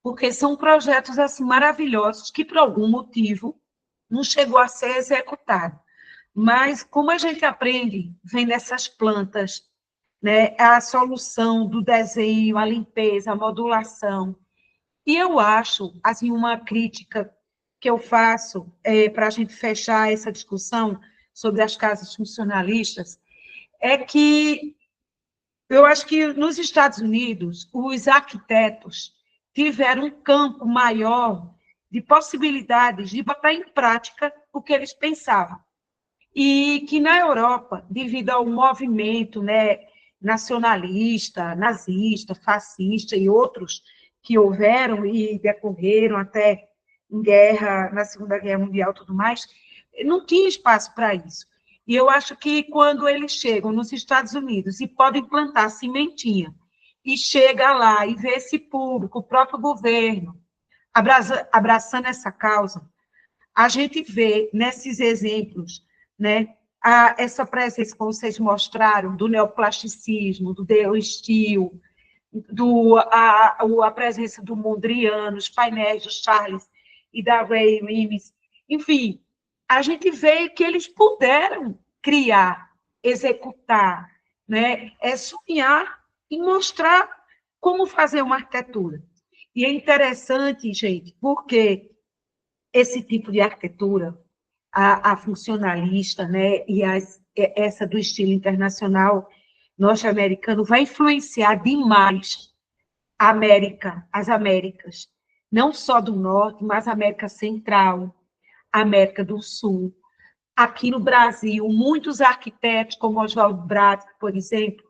porque são projetos assim, maravilhosos que, por algum motivo, não chegou a ser executado. Mas, como a gente aprende, vem nessas plantas, né, a solução do desenho, a limpeza, a modulação. E eu acho, assim, uma crítica que eu faço para a gente fechar essa discussão sobre as casas funcionalistas, é que eu acho que nos Estados Unidos, os arquitetos tiveram um campo maior de possibilidades de botar em prática o que eles pensavam. E que na Europa, devido ao movimento, né, nacionalista, nazista, fascista e outros que houveram e decorreram até em guerra, na Segunda Guerra Mundial e tudo mais, não tinha espaço para isso. E eu acho que quando eles chegam nos Estados Unidos e podem plantar sementinha, e chega lá e vê esse público, o próprio governo, abraçando essa causa, a gente vê nesses exemplos, né, essa presença, como vocês mostraram, do neoplasticismo, do Neo-Steel, a presença do Mondrian, os painéis do Charles e da Ray Rimes, enfim, a gente vê que eles puderam criar, executar, né, sonhar e mostrar como fazer uma arquitetura. E é interessante, gente, porque esse tipo de arquitetura, a funcionalista, né, e essa do estilo internacional, norte-americano vai influenciar demais as Américas, não só do Norte, mas América Central, América do Sul. Aqui no Brasil, muitos arquitetos, como Oswaldo Braga, por exemplo,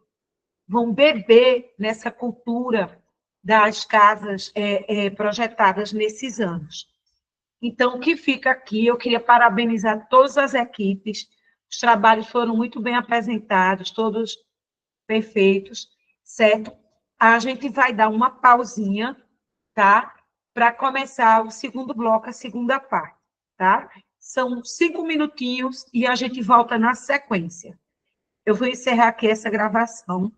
vão beber nessa cultura das casas projetadas nesses anos. Então, o que fica aqui, eu queria parabenizar todas as equipes, os trabalhos foram muito bem apresentados, todos perfeitos, certo? A gente vai dar uma pausinha, tá? Para começar o segundo bloco, a segunda parte, tá? São 5 minutinhos e a gente volta na sequência. Eu vou encerrar aqui essa gravação.